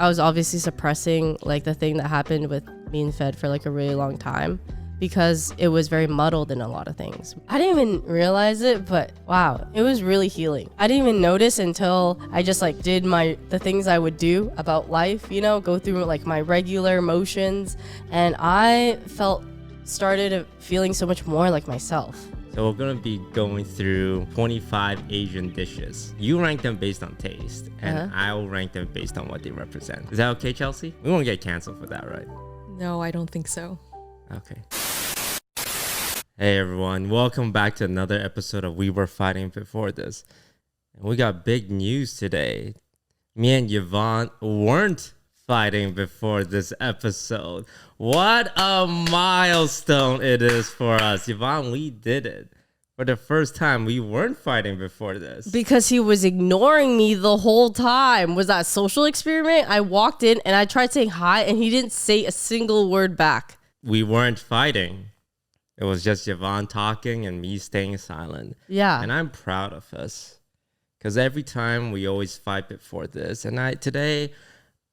I was obviously suppressing like the thing that happened with me and Fed for like a really long time because it was very muddled in a lot of things. I didn't even realize it, but wow, it was really healing. I didn't even notice until I just like did the things I would do about life, go through like my regular motions, and I started feeling so much more like myself. So we're going to be going through 25 Asian dishes. You rank them based on taste, and I'll rank them based on what they represent. Is that okay, Chelsea? We won't get canceled for that, right? No, I don't think so. Okay. Hey everyone, welcome back to another episode of We Were Fighting Before This. And we got big news today. Me and Yvonne weren't fighting before this episode. What a milestone it is for us. Yvonne, we did it. For the first time, we weren't fighting before this. Because he was ignoring me the whole time. Was that a social experiment? I walked in and I tried saying hi and he didn't say a single word back. We weren't fighting. It was just Yvonne talking and me staying silent. Yeah. And I'm proud of us. Because every time we always fight before this. And today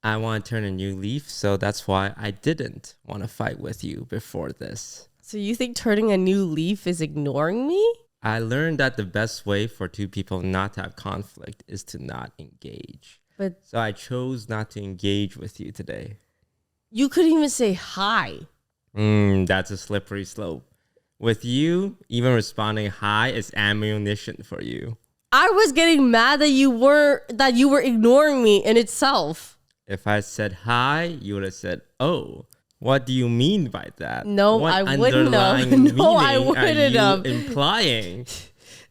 I want to turn a new leaf. So that's why I didn't want to fight with you before this. So you think turning a new leaf is ignoring me? I learned that the best way for two people not to have conflict is to not engage. So I chose not to engage with you today. You couldn't even say hi. That's a slippery slope. With you, even responding hi is ammunition for you. I was getting mad that you were ignoring me in itself. If I said hi, you would have said, "Oh, what do you mean by that?" No, what I wouldn't have. No, I wouldn't have. Implying.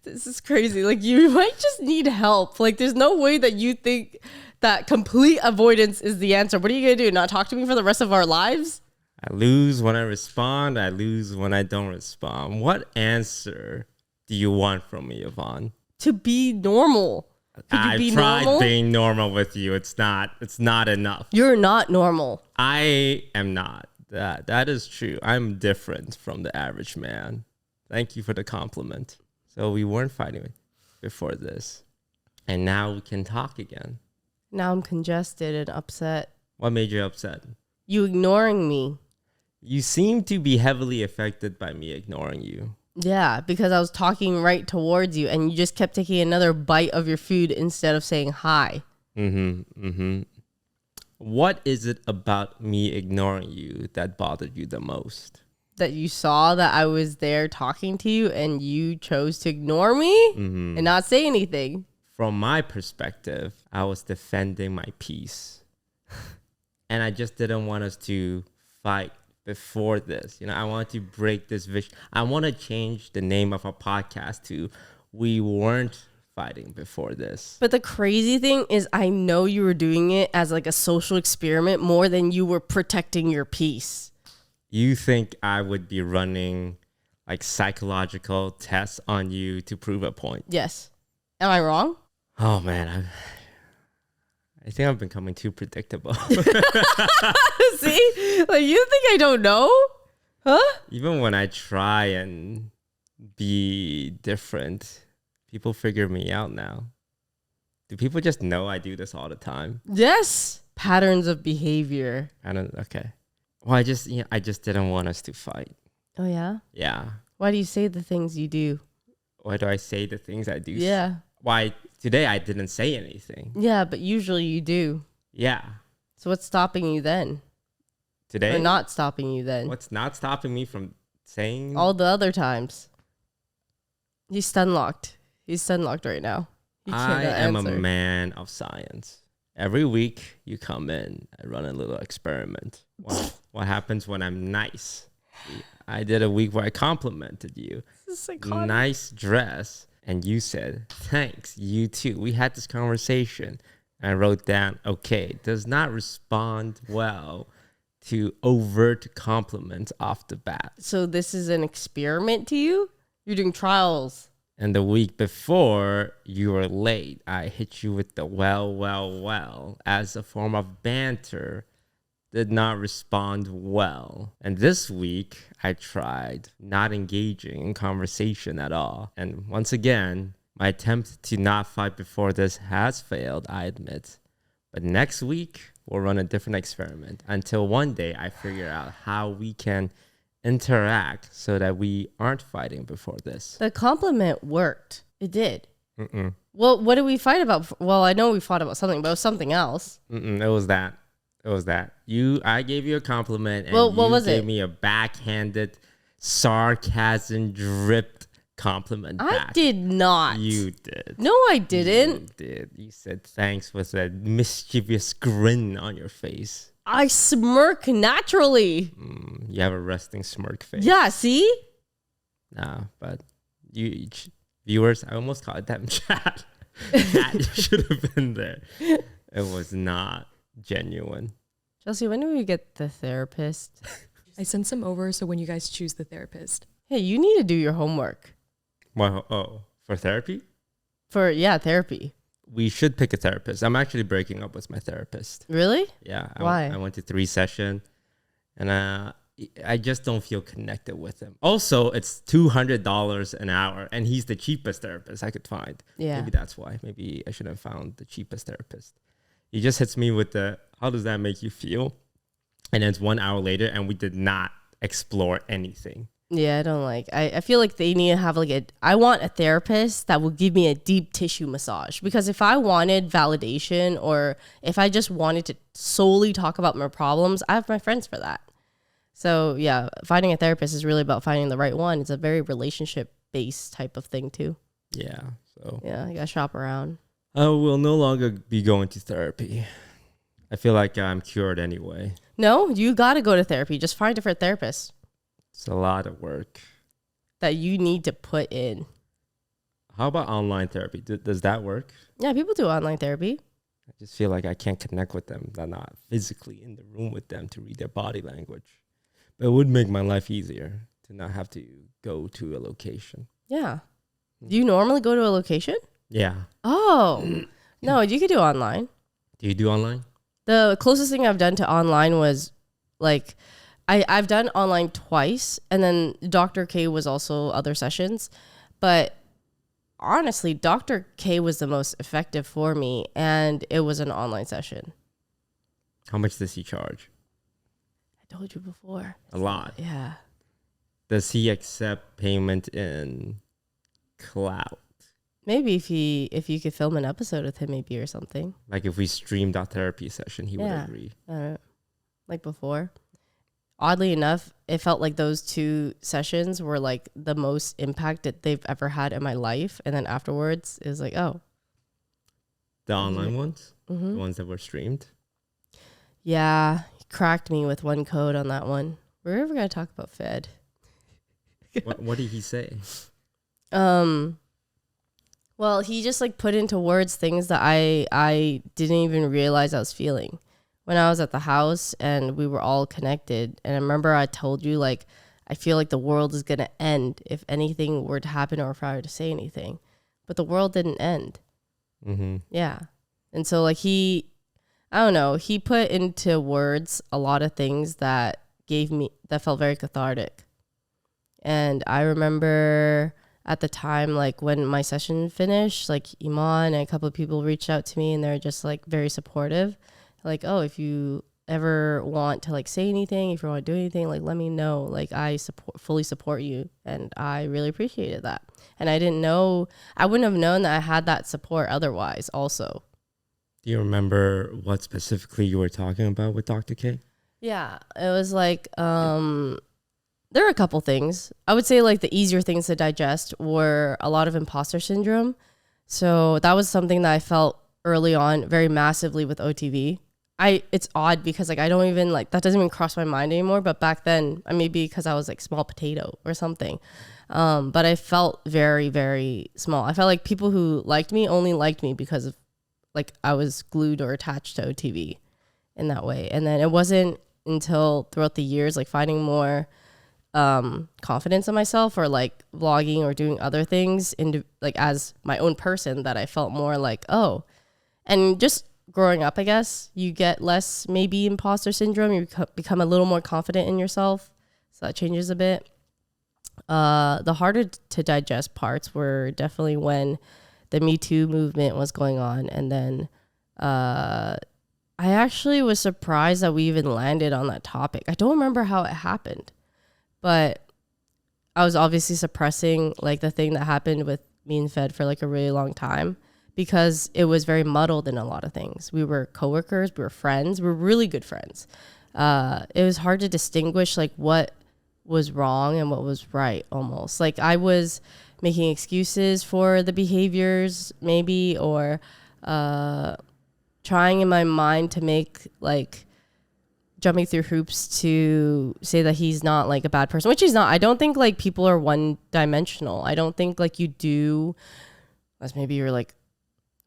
This is crazy. Like, you might just need help. Like, there's no way that you think that complete avoidance is the answer. What are you going to do? Not talk to me for the rest of our lives? I lose when I respond. I lose when I don't respond. What answer do you want from me, Yvonne? To be normal. I tried being normal with you. It's not enough. You're not normal. I am not. That is true. I'm different from the average man. Thank you for the compliment. So we weren't fighting before this. And now we can talk again. Now I'm congested and upset. What made you upset? You ignoring me. You seem to be heavily affected by me ignoring you. Yeah, because I was talking right towards you and you just kept taking another bite of your food instead of saying hi. What is it about me ignoring you that bothered you the most? That you saw that I was there talking to you and you chose to ignore me and not say anything. From my perspective, I was defending my peace. And I just didn't want us to fight before this. I wanted to break this vision. I want to change the name of our podcast to We Weren't Fighting Before This. But the crazy thing is I know you were doing it as like a social experiment more than you were protecting your peace. You think I would be running like psychological tests on you to prove a point? Yes. Am I wrong? Oh man, I think I'm becoming too predictable. See? Like, you think I don't know? Huh? Even when I try and be different, people figure me out now. Do people just know I do this all the time? Yes. Patterns of behavior. Okay. Well, I just didn't want us to fight. Oh, yeah? Yeah. Why do you say the things you do? Why do I say the things I do? Yeah. Why today I didn't say anything? Yeah, but usually you do. Yeah. So what's stopping you then? Today? Or not stopping you then? What's not stopping me from saying? All the other times. He's stun locked. He's stun locked right now. I am a man of science. Every week you come in, I run a little experiment. What happens when I'm nice? I did a week where I complimented you. This is nice dress. And you said, thanks, you too. We had this conversation. And I wrote down, okay, does not respond well to overt compliments off the bat. So this is an experiment to you? You're doing trials. And the week before, you were late. I hit you with the well as a form of banter. Did not respond well. And this week, I tried not engaging in conversation at all. And once again, my attempt to not fight before this has failed, I admit. But next week, we'll run a different experiment until one day I figure out how we can interact so that we aren't fighting before this. The compliment worked. It did. Mm-mm. Well, what did we fight about? Well, I know we fought about something, but it was something else. It was that. I gave you a compliment, and what was gave it? me a backhanded, sarcasm dripped compliment back. I did not. You did. No, I didn't. You did. You said thanks with a mischievous grin on your face. I smirk naturally. You have a resting smirk face. Yeah, see? Nah, but you viewers, I almost called them chat. Chat should have been there. It was not genuine. Chelsea, when do we get the therapist? I sent some over, so when you guys choose the therapist. Hey, you need to do your homework. Well, for therapy? Therapy. We should pick a therapist. I'm actually breaking up with my therapist. Really? Yeah. Why? I went to 3 sessions, and I just don't feel connected with him. Also, it's $200 an hour, and he's the cheapest therapist I could find. Yeah. Maybe that's why. Maybe I should have found the cheapest therapist. He just hits me with how does that make you feel? And then it's 1 hour later, and we did not explore anything. Yeah, I don't like. I feel like they need to have I want a therapist that will give me a deep tissue massage, because if I wanted validation or if I just wanted to solely talk about my problems, I have my friends for that. So yeah, finding a therapist is really about finding the right one. It's a very relationship based type of thing too. Yeah. So yeah, you gotta shop around. I will no longer be going to therapy. I feel like I'm cured anyway. No, you gotta go to therapy. Just find a different therapist. It's a lot of work that you need to put in. How about online therapy? Does that work? Yeah, people do online therapy. I just feel like I can't connect with them. I'm not physically in the room with them to read their body language. But it would make my life easier to not have to go to a location. Yeah. Do you normally go to a location? Yeah. Oh, no, you could do online. Do you do online? The closest thing I've done to online was I've done online twice, and then Dr. K was also other sessions. But honestly, Dr. K was the most effective for me, and it was an online session. How much does he charge? I told you before. A lot. Yeah. Does he accept payment in cloud? Maybe if you could film an episode with him, maybe, or something. Like if we streamed our therapy session, he would agree. Like before. Oddly enough, it felt like those 2 sessions were like the most impact that they've ever had in my life. And then afterwards, it was like, oh. The online ones? Mm-hmm. The ones that were streamed? Yeah. He cracked me with one code on that one. We're ever going to talk about Fed. What did he say? Well, he just put into words things that I didn't even realize I was feeling. When I was at the house and we were all connected, and I remember I told you I feel like the world is gonna end if anything were to happen or if I were to say anything, but the world didn't end. Mm-hmm. Yeah, and so I don't know, he put into words a lot of things that felt very cathartic. And I remember at the time, when my session finished, Yvonne and a couple of people reached out to me, and they're just very supportive. Oh, if you ever want to say anything, if you want to do anything, let me know. I fully support you, and I really appreciated that. And I wouldn't have known that I had that support otherwise also. Do you remember what specifically you were talking about with Dr. K? Yeah, it was there are a couple things. I would say the easier things to digest were a lot of imposter syndrome. So that was something that I felt early on very massively with OTV. It's odd because I don't even that doesn't even cross my mind anymore. But back then, maybe because I was small potato or something. But I felt very, very small. I felt like people who liked me only liked me because of I was glued or attached to OTV in that way. And then it wasn't until throughout the years, finding more confidence in myself or vlogging or doing other things as my own person, that I felt more oh, and just growing up, I guess you get less maybe imposter syndrome. You become a little more confident in yourself. So that changes a bit. The harder to digest parts were definitely when the Me Too movement was going on. And then I actually was surprised that we even landed on that topic. I don't remember how it happened, but I was obviously suppressing like the thing that happened with me and Fed for like a really long time because it was very muddled in a lot of things. We were coworkers, we were friends, we were really good friends. It was hard to distinguish like what was wrong and what was right almost. Like I was making excuses for the behaviors maybe, or trying in my mind to make like jumping through hoops to say that he's not like a bad person, which he's not. I don't think like people are one dimensional. I don't think like you do, unless maybe you're like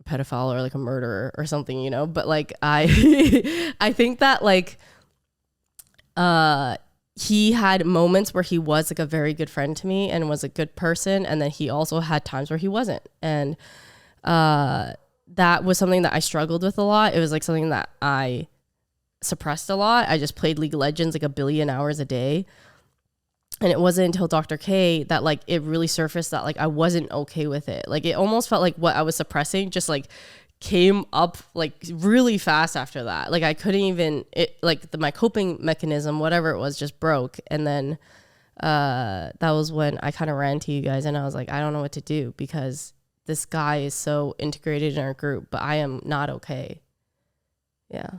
a pedophile or like a murderer or something, you know, but like I I think that like he had moments where he was like a very good friend to me and was a good person, and then he also had times where he wasn't, and that was something that I struggled with a lot. It was like something that I suppressed a lot. I just played League of Legends like a billion hours a day, and it wasn't until Dr. K that like it really surfaced that like I wasn't okay with it. Like it almost felt like what I was suppressing just like came up like really fast after that. Like I couldn't even my coping mechanism, whatever it was, just broke. And then that was when I kind of ran to you guys and I was like, I don't know what to do because this guy is so integrated in our group, but I am not okay. Yeah.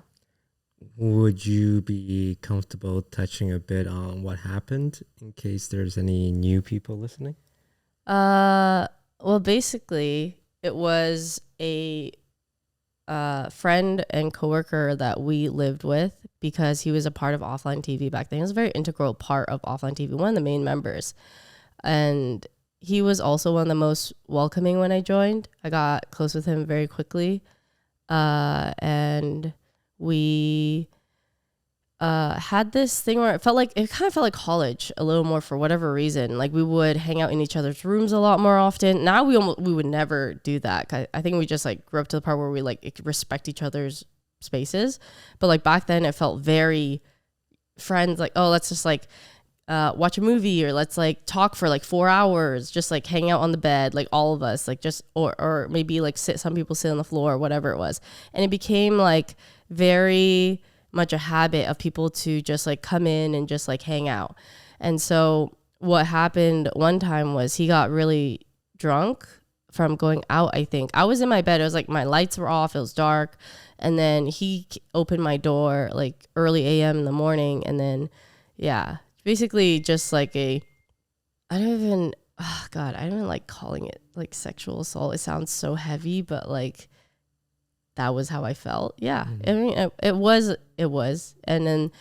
Would you be comfortable touching a bit on what happened in case there's any new people listening? Well, basically, it was a friend and coworker that we lived with because he was a part of Offline TV back then. He was a very integral part of Offline TV, one of the main members. And he was also one of the most welcoming when I joined. I got close with him very quickly. And we had this thing where it kind of felt like college a little more for whatever reason. Like we would hang out in each other's rooms a lot more often. Now we would never do that. I think we just like grew up to the part where we like respect each other's spaces. But like back then it felt very friends, like, oh, let's just like watch a movie, or let's like talk for like 4 hours, just like hang out on the bed, like all of us, like just or maybe like some people sit on the floor or whatever it was. And it became like very much a habit of people to just like come in and just like hang out. And so what happened one time was he got really drunk from going out. I think I was in my bed, it was like my lights were off, it was dark, and then he opened my door like early AM in the morning, and then yeah, basically just like I don't even like calling it like sexual assault. It sounds so heavy, but like that was how I felt. Yeah. Mm-hmm. I mean, it was. And then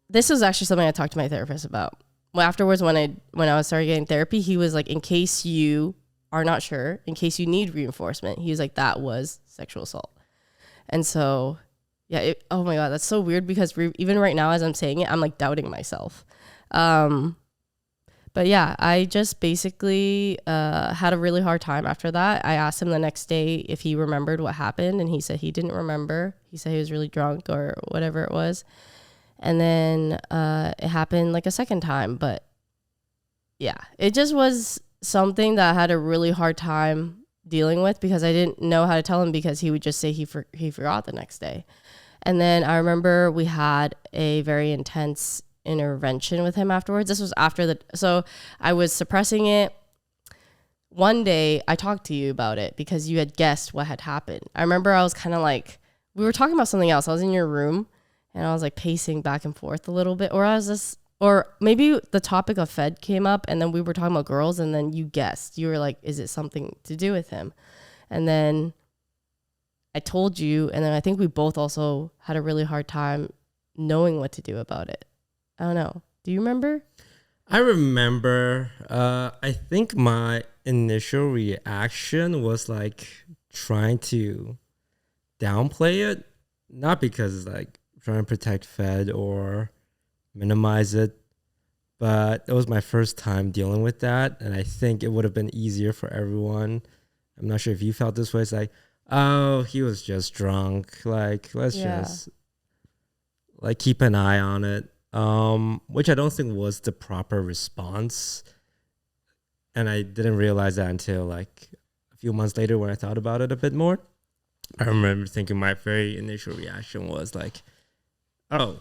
this was actually something I talked to my therapist about. Well, afterwards, when I was starting getting therapy, he was like, in case you are not sure, in case you need reinforcement, he was like, that was sexual assault. And so, yeah, oh my God, that's so weird because even right now, as I'm saying it, I'm like doubting myself. But yeah, I just basically had a really hard time after that. I asked him the next day if he remembered what happened, and he said he didn't remember. He said he was really drunk or whatever it was. And then it happened like a second time. But yeah, it just was something that I had a really hard time dealing with because I didn't know how to tell him, because he would just say he forgot the next day. And then I remember we had a very intense intervention with him afterwards. This was after so I was suppressing it. One day I talked to you about it because you had guessed what had happened. I remember I was kind of like, we were talking about something else. I was in your room and I was like pacing back and forth a little bit, or maybe the topic of Fed came up, and then we were talking about girls, and then you guessed. You were like, is it something to do with him? And then I told you, and then I think we both also had a really hard time knowing what to do about it. I don't know. Do you remember? I remember. I think my initial reaction was like trying to downplay it, not because like trying to protect Fed or minimize it, but it was my first time dealing with that, and I think it would have been easier for everyone. I'm not sure if you felt this way. It's like, oh, he was just drunk. Like, let's just like keep an eye on it. Which I don't think was the proper response. And I didn't realize that until like a few months later when I thought about it a bit more. I remember thinking my very initial reaction was like, oh,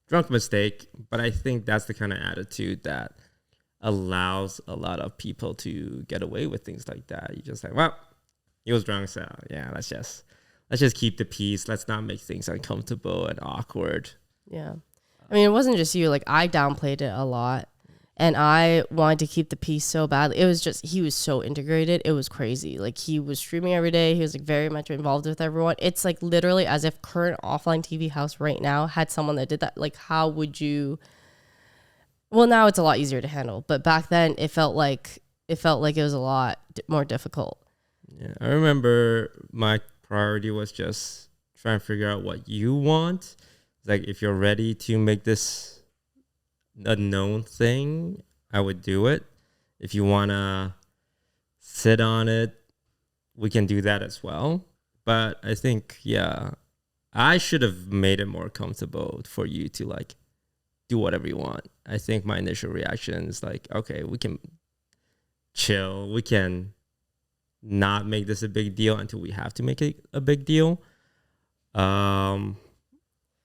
drunk mistake. But I think that's the kind of attitude that allows a lot of people to get away with things like that. You just like, well, he was drunk, so yeah, let's just keep the peace. Let's not make things uncomfortable and awkward. Yeah. I mean, it wasn't just you. Like, I downplayed it a lot. And I wanted to keep the peace so badly. It was just, he was so integrated. It was crazy. Like, he was streaming every day. He was like very much involved with everyone. It's like literally as if current offline TV house right now had someone that did that. Like, how would you? Well, now it's a lot easier to handle. But back then it felt like it was a lot more difficult. Yeah, I remember my priority was just trying to figure out what you want. Like, if you're ready to make this a known thing, I would do it. If you want to sit on it, we can do that as well. But I think, yeah, I should have made it more comfortable for you to like do whatever you want. I think my initial reaction is like, okay, we can chill. We can not make this a big deal until we have to make it a big deal.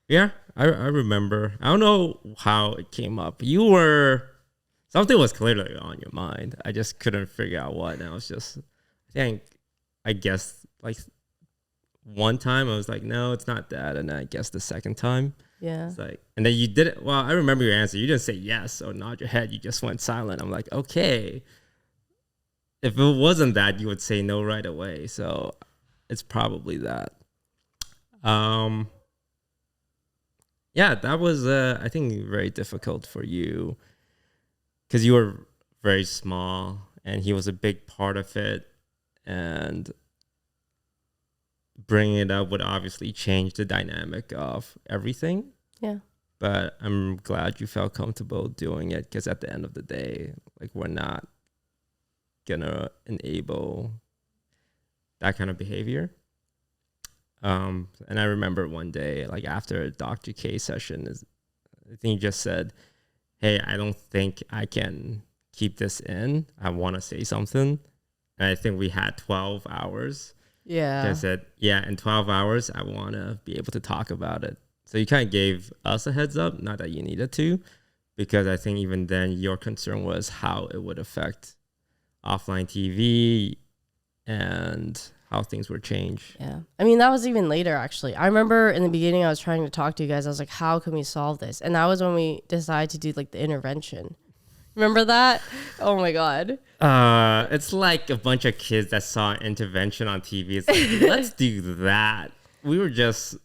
Yeah, I remember. I don't know how it came up. Something was clearly on your mind. I just couldn't figure out what. And I was just, I guess like one time I was like, no, it's not that. And I guess the second time, Yeah. it's like, and then you did it. Well, I remember your answer. You didn't say yes or nod your head. You just went silent. I'm like, okay. If it wasn't that, you would say no right away. So it's probably that. Yeah, that was, I think, very difficult for you because you were very small and he was a big part of it. And bringing it up would obviously change the dynamic of everything. Yeah. But I'm glad you felt comfortable doing it because at the end of the day, like, we're not going to enable that kind of behavior. And I remember one day, like after a Dr. K session, I think he just said, hey, I don't think I can keep this in. I want to say something. And I think we had 12 hours. Yeah. I said, yeah, in 12 hours, I want to be able to talk about it. So you kind of gave us a heads up, not that you needed to, because I think even then your concern was how it would affect offline TV and how things would change. Yeah. I mean, that was even later, actually. I remember in the beginning, I was trying to talk to you guys. I was like, how can we solve this? And that was when we decided to do like the intervention. Remember that? Oh my God. It's like a bunch of kids that saw an intervention on TV. It's like, let's do that. We were just,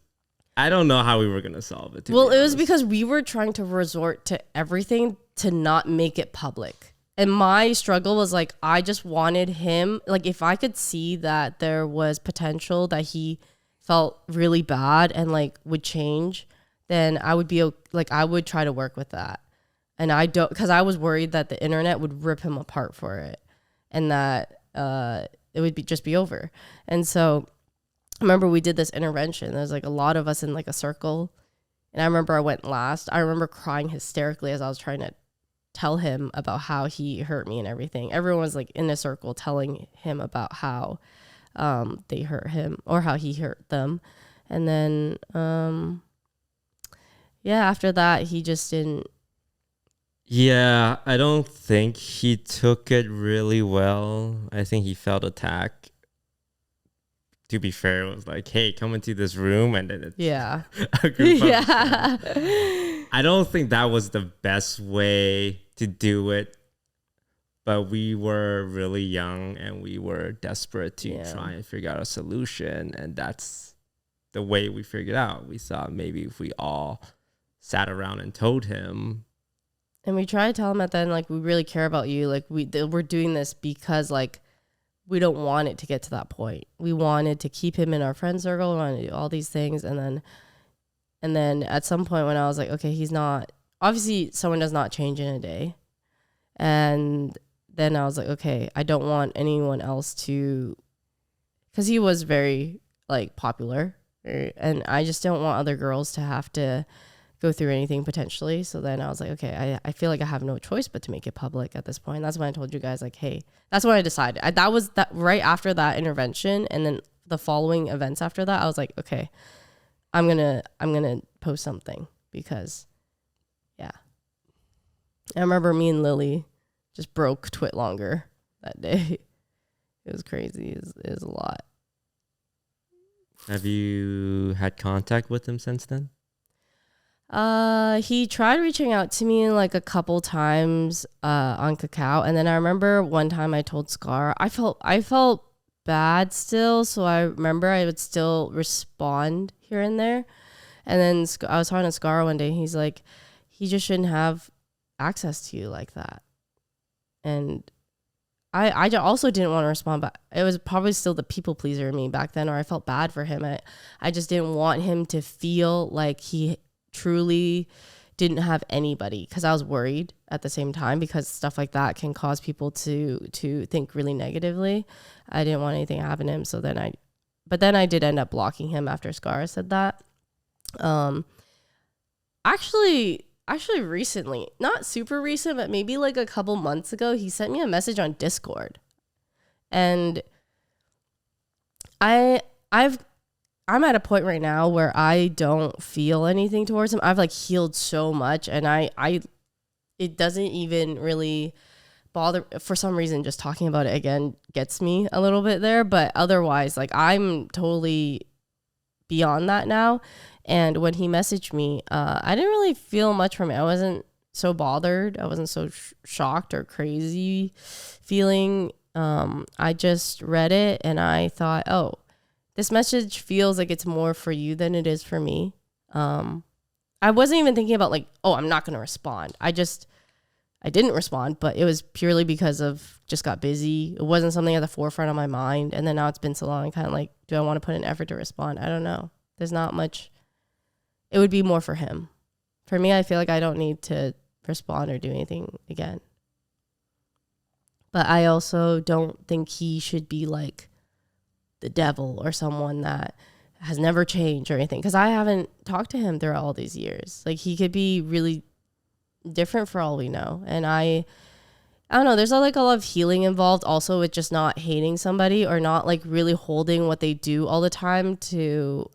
I don't know how we were going to solve it. Well, it was because we were trying to resort to everything to not make it public. And my struggle was like, I just wanted him, like if I could see that there was potential that he felt really bad and like would change, then I would be like, I would try to work with that. And I don't, because I was worried that the internet would rip him apart for it and that it would just be over. And so I remember we did this intervention. There's like a lot of us in like a circle. And I remember I went last. I remember crying hysterically as I was trying to tell him about how he hurt me and everything. Everyone was like in a circle telling him about how they hurt him or how he hurt them. And then, after that, he just didn't. Yeah, I don't think he took it really well. I think he felt attacked. To be fair, it was like, hey, come into this room. And then it's a group of I don't think that was the best way to do it. But we were really young and we were desperate to try and figure out a solution. And that's the way we figured out. We thought maybe if we all sat around and told him. And we tried to tell him at the end, like, we really care about you. Like, we're doing this because, like, we don't want it to get to that point. We wanted to keep him in our friend circle. We wanted to do all these things. And then at some point when I was like, okay, he's not, obviously someone does not change in a day. And then I was like, okay, I don't want anyone else to, because he was very like popular. And I just don't want other girls to have to go through anything potentially. So then I was like, okay, I feel like I have no choice but to make it public at this point. That's when I told you guys, like, hey, that's when I decided. That was that right after that intervention, and then the following events after that, I was like, okay, I'm gonna post something, because yeah. I remember me and Lily just broke Twit longer that day. It was crazy. It was a lot. Have you had contact with him since then? He tried reaching out to me like a couple times on Kakao, and then I remember one time I told Scar, I felt bad still, so I remember I would still respond here and there. And then I was talking to Scar one day, he's like, he just shouldn't have access to you like that. And I also didn't want to respond, but it was probably still the people pleaser in me back then, or I felt bad for him. I just didn't want him to feel like he truly didn't have anybody, because I was worried at the same time, because stuff like that can cause people to think really negatively. I didn't want anything to happen to him. So then I did end up blocking him after Scar said that. Actually recently, not super recent, but maybe like a couple months ago, he sent me a message on Discord, and I'm at a point right now where I don't feel anything towards him. I've like healed so much, and it doesn't even really bother, for some reason. Just talking about it again gets me a little bit there, but otherwise, like, I'm totally beyond that now. And when he messaged me, I didn't really feel much from it. I wasn't so bothered. I wasn't so shocked or crazy feeling. I just read it and I thought, oh, this message feels like it's more for you than it is for me. I wasn't even thinking about like, oh, I'm not going to respond. I didn't respond, but it was purely because of just got busy. It wasn't something at the forefront of my mind. And then now it's been so long, kind of like, do I want to put an effort to respond? I don't know. There's not much. It would be more for him. For me, I feel like I don't need to respond or do anything again. But I also don't think he should be like the devil or someone that has never changed or anything. Because I haven't talked to him throughout all these years. Like, he could be really different for all we know. And I don't know, there's like a lot of healing involved also with just not hating somebody or not like really holding what they do all the time to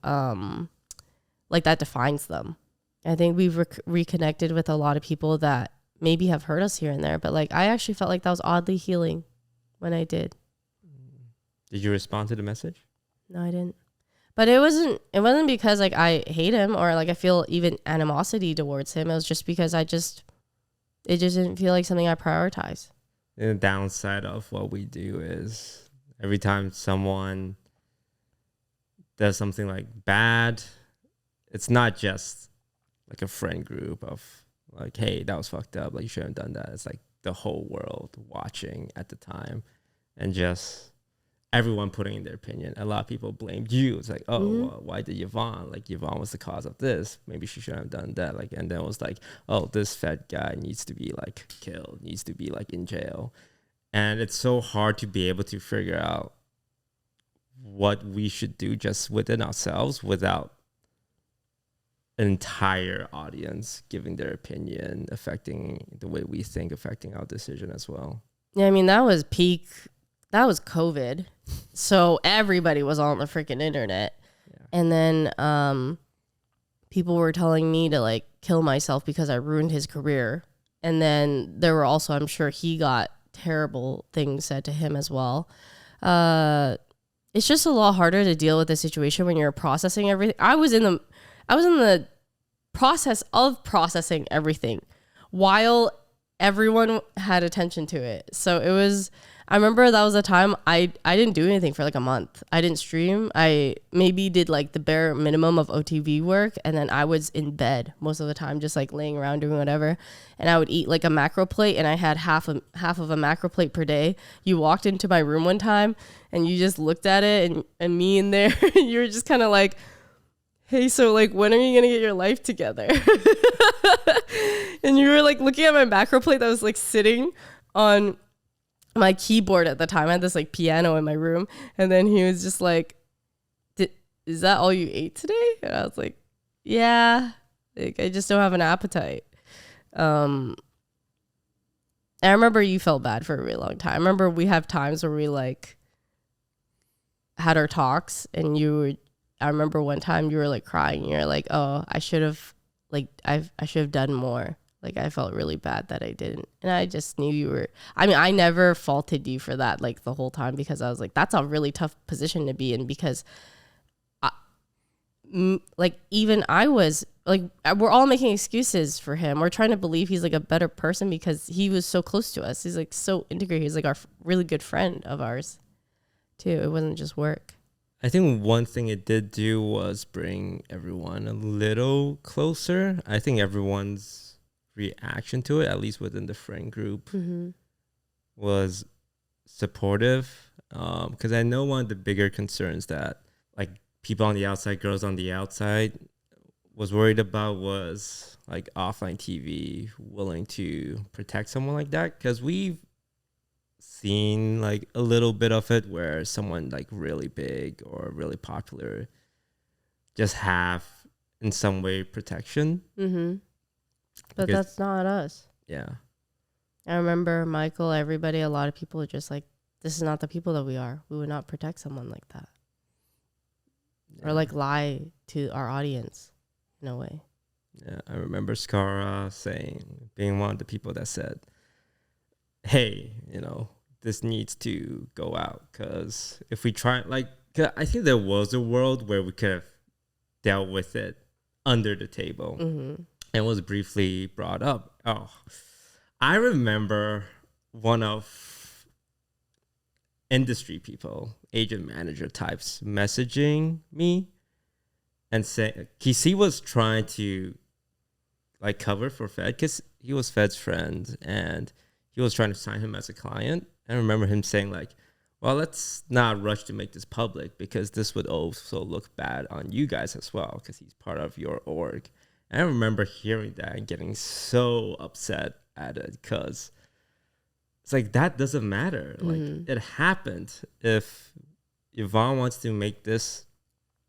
like that defines them. I think we've reconnected with a lot of people that maybe have hurt us here and there, but like I actually felt like that was oddly healing when I did. Did you respond to the message? No, I didn't. But it wasn't because like I hate him or like I feel even animosity towards him. It was just because it just didn't feel like something I prioritize. And the downside of what we do is every time someone does something like bad, it's not just like a friend group of like, hey, that was fucked up, like you shouldn't have done that. It's like the whole world watching at the time and just everyone putting in their opinion. A lot of people blamed you. It's like, oh, well, why did Yvonne? Like, Yvonne was the cause of this. Maybe she shouldn't have done that. Like, and then it was like, oh, this fat guy needs to be like killed, needs to be like in jail. And it's so hard to be able to figure out what we should do just within ourselves without an entire audience giving their opinion, affecting the way we think, affecting our decision as well. Yeah, I mean, that was peak. That was COVID. So everybody was on the freaking internet. Yeah. And then people were telling me to like kill myself because I ruined his career. And then there were also, I'm sure he got terrible things said to him as well. It's just a lot harder to deal with the situation when you're processing everything. I was in the process of processing everything while everyone had attention to it. So it was, I remember that was a time I didn't do anything for like a month. I didn't stream. I maybe did like the bare minimum of OTV work. And then I was in bed most of the time, just like laying around doing whatever. And I would eat like a macro plate, and I had half of a macro plate per day. You walked into my room one time and you just looked at it and me in there, you were just kind of like, hey, so like, when are you going to get your life together? And you were like looking at my macro plate that was like sitting on my keyboard at the time. I had this like piano in my room. And then he was just like, is that all you ate today? And I was like, yeah. Like, I just don't have an appetite. I remember you felt bad for a really long time. I remember we have times where we like had our talks, and I remember one time you were like crying. You're like, oh, I should have done more. Like, I felt really bad that I didn't. And I just knew you were, I mean, I never faulted you for that, like, the whole time, because I was like, that's a really tough position to be in, because like, even I was like, we're all making excuses for him. We're trying to believe he's like a better person because he was so close to us. He's like so integrated. He's like our really good friend of ours too. It wasn't just work. I think one thing it did do was bring everyone a little closer. I think everyone's reaction to it, at least within the friend group, was supportive. Because I know one of the bigger concerns that like people on the outside, girls on the outside, was worried about was like offline TV willing to protect someone like that. Because we've seen like a little bit of it where someone like really big or really popular just have in some way protection. But that's not us. Yeah. I remember Michael, everybody, a lot of people are just like, this is not the people that we are. We would not protect someone like that. Yeah. Or like lie to our audience in a way. Yeah, I remember Skara being one of the people that said, hey, this needs to go out, because if we try, like, I think there was a world where we could have dealt with it under the table. And it was briefly brought up. Oh, I remember one of industry people, agent manager types, messaging me and saying he was trying to like cover for Fed, because he was Fed's friend and he was trying to sign him as a client. I remember him saying like, well, let's not rush to make this public, because this would also look bad on you guys as well, because he's part of your org. And I remember hearing that and getting so upset at it, because it's like, that doesn't matter. Like, it happened. If Yvonne wants to make this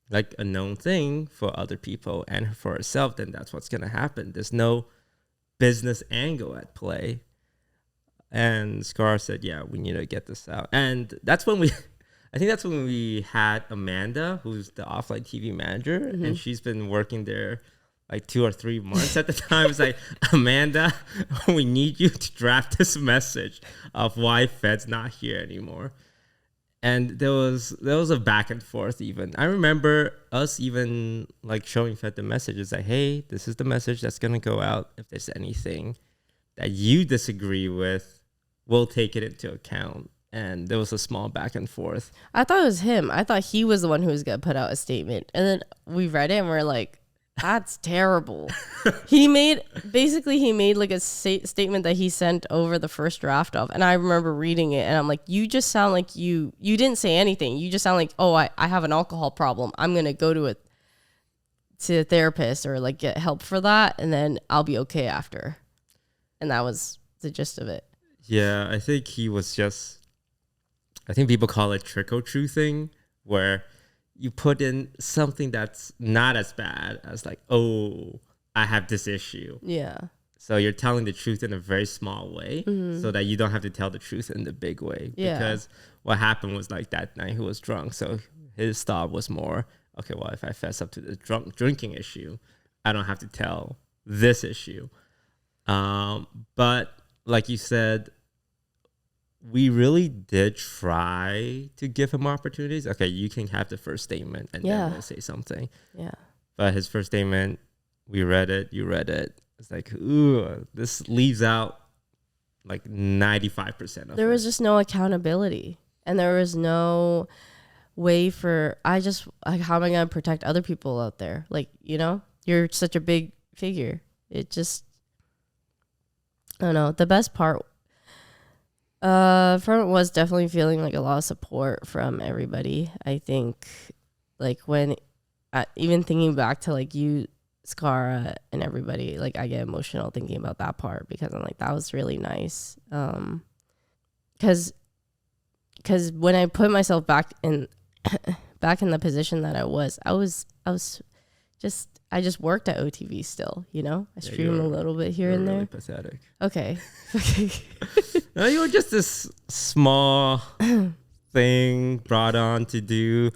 like a known thing for other people and for herself, then that's what's going to happen. There's no business angle at play. And Scar said, yeah, we need to get this out. And that's when I think that's when we had Amanda, who's the offline TV manager. And she's been working there like 2 or 3 months at the time. It's like, Amanda, we need you to draft this message of why Fed's not here anymore. And there was a back and forth even. I remember us even like showing Fed the message. It's like, hey, this is the message that's going to go out. If there's anything that you disagree with, we'll take it into account. And there was a small back and forth. I thought it was him. I thought he was the one who was going to put out a statement. And then we read it and we're like, that's terrible. He made like a statement that he sent over the first draft of. And I remember reading it and I'm like, you just sound like you didn't say anything. You just sound like, oh, I have an alcohol problem. I'm going to go to a therapist or like get help for that. And then I'll be okay after. And that was the gist of it. Yeah, I think I think people call it trick-or-truthing, where you put in something that's not as bad as like, oh, I have this issue. Yeah. So you're telling the truth in a very small way so that you don't have to tell the truth in the big way. Yeah. Because what happened was like that night he was drunk. So his thought was more, okay, well, if I fess up to the drinking issue, I don't have to tell this issue. But like you said, we really did try to give him opportunities. Okay, you can have the first statement and then we'll say something. Yeah. But his first statement, we read it, you read it. It's like, ooh, this leaves out like 95% of it. There was just no accountability. And there was no way for, how am I going to protect other people out there? Like, you're such a big figure. It just, I don't know. The best part from it was definitely feeling like a lot of support from everybody. I think like when even thinking back to like you, Skara, and everybody, like I get emotional thinking about that part, because I'm like, that was really nice. Because when I put myself back in the position that I was I just worked at OTV still, you know? I Yeah, stream a little bit here and really there. pathetic. Okay. No, you were just this small thing brought on to do.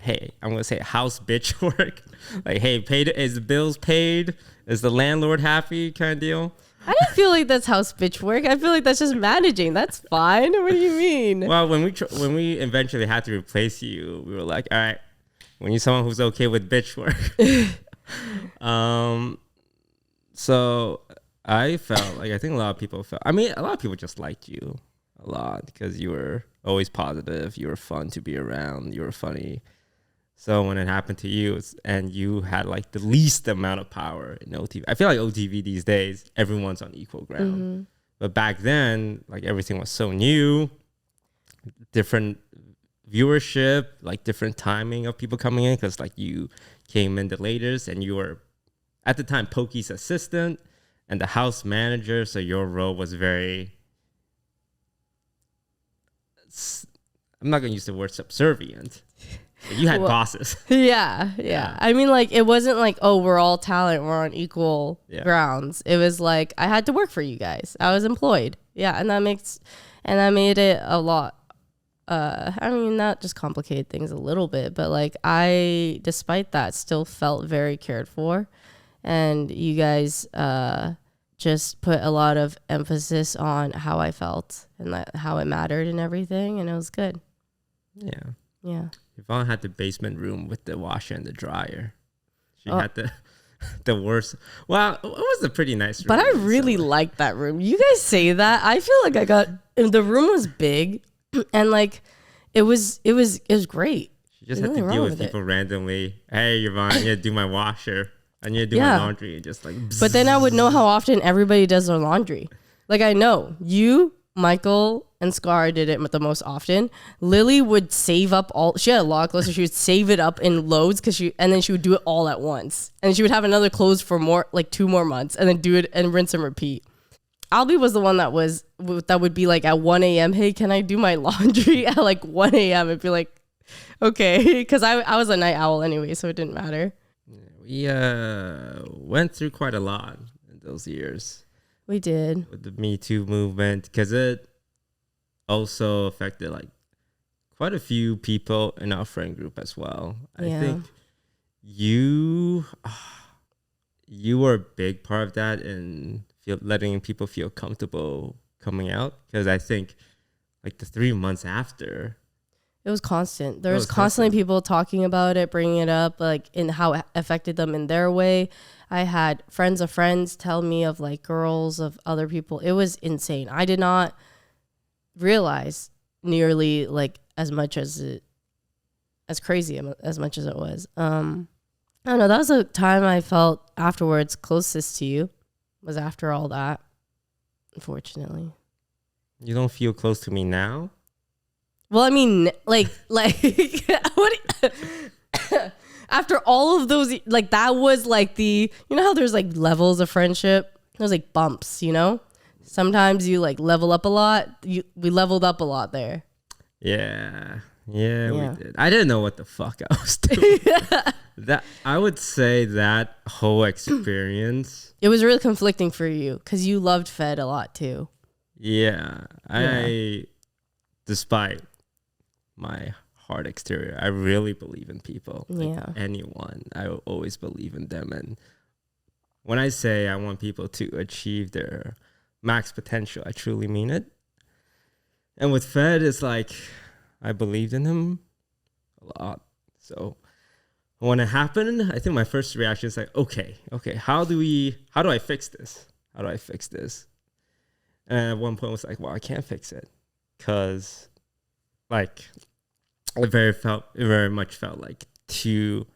Hey, I'm gonna say house bitch work. Like, hey, is the bills paid? Is the landlord happy? Kind of deal. I don't feel like that's house bitch work. I feel like that's just managing. That's fine. What do you mean? Well, when we eventually had to replace you, we were like, all right, we need someone who's okay with bitch work. So I felt like, I think a lot of people felt, I mean, a lot of people just liked you a lot because you were always positive. You were fun to be around. You were funny. So when it happened to you and you had like the least amount of power in OTV, I feel like OTV these days, everyone's on equal ground. Mm-hmm. But back then, like everything was so new, different viewership, like different timing of people coming in, because like you came in the latest and you were at the time Pokey's assistant and the house manager. So your role was very, I'm not going to use the word subservient. You had bosses. Yeah. I mean, like, it wasn't like, oh, we're all talent, we're on equal grounds. It was like, I had to work for you guys. I was employed. Yeah, and that made it a lot. I mean, that just complicated things a little bit, but like, I, despite that, still felt very cared for. And you guys just put a lot of emphasis on how I felt and how it mattered and everything, and it was good. Yeah. Yvonne had the basement room with the washer and the dryer. She had the worst. Well, it was a pretty nice room. But I really liked that room. You guys say that. I feel like the room was big and like it was great. She just had to deal with people randomly. Hey, Yvonne, I need to do my washer. I need to do my laundry. And just like. But then I would know how often everybody does their laundry. Like I know you, Michael, and Scar did it the most often. Lily would save up she had a lot of clothes, so she would save it up in loads and then she would do it all at once. And she would have another clothes for more, like 2 more months, and then do it and rinse and repeat. Albie was the one that would be like at 1 a.m. Hey, can I do my laundry at like 1 a.m. and be like, okay, because I was a night owl anyway, so it didn't matter. We went through quite a lot in those years. We did. With the Me Too movement, because it also affected like quite a few people in our friend group as well. Yeah. I think you were a big part of that and letting people feel comfortable coming out, because I think like the 3 months after, it was constant. There was constantly people talking about it, bringing it up, like in how it affected them in their way. I had friends of friends tell me of like girls of other people. It was insane. I did not realize nearly like as crazy as much as it was. I don't know. That was a time I felt afterwards closest to you, was after all that, unfortunately. You don't feel close to me now? Well, I mean, like what? After all of those, like that was like you know how there's like levels of friendship? There's like bumps, you know? Sometimes you like level up a lot. We leveled up a lot there. Yeah, we did. I didn't know what the fuck I was doing. I would say that whole experience. It was really conflicting for you because you loved Fed a lot too. Yeah. Despite my hard exterior, I really believe in people. Like anyone, I will always believe in them. And when I say I want people to achieve their max potential, I truly mean it. And with Fed, it's like I believed in him a lot. So when it happened, I think my first reaction is like, okay, how do I fix this? How do I fix this? And at one point I was like, well, I can't fix it. Because like it very much felt like to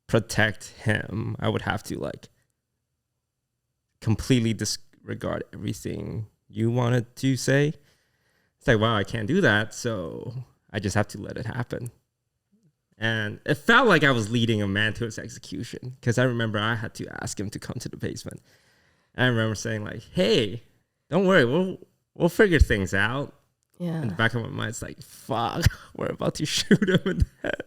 protect him, I would have to like completely disregard everything you wanted to say. It's like, wow, I can't do that. So I just have to let it happen. And it felt like I was leading a man to his execution, because I remember I had to ask him to come to the basement. And I remember saying like, hey, don't worry, we'll figure things out. Yeah. In the back of my mind, it's like, fuck, we're about to shoot him in the head.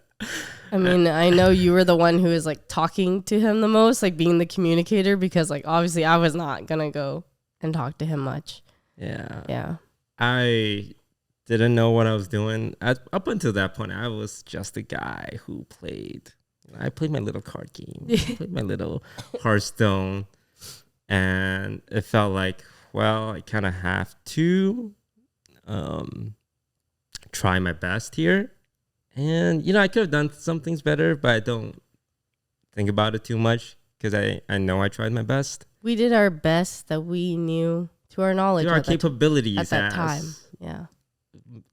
I mean, I know you were the one who was like talking to him the most, like being the communicator, because like obviously I was not gonna go and talk to him much. Yeah. Yeah. I didn't know what I was doing. Up until that point, I was just a guy who played. I played my little card game. I played my little Hearthstone. And it felt like, well, I kind of have to try my best here. And, I could have done some things better, but I don't think about it too much because I know I tried my best. We did our best that we knew to our knowledge. To our capabilities at that time. Yeah.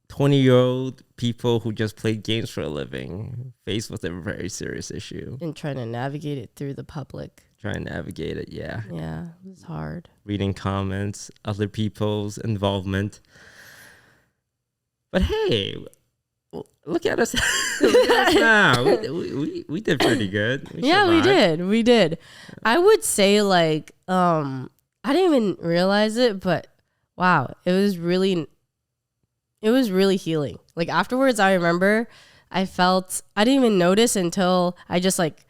20-year-old people who just played games for a living faced with a very serious issue. And trying to navigate it through the public. Trying to navigate it, yeah. Yeah, it was hard. Reading comments, other people's involvement. But hey, look at us. Look at us now. We did pretty good. We did. I would say like, I didn't even realize it, but wow, it was really healing. Like afterwards, I remember I didn't even notice until I just like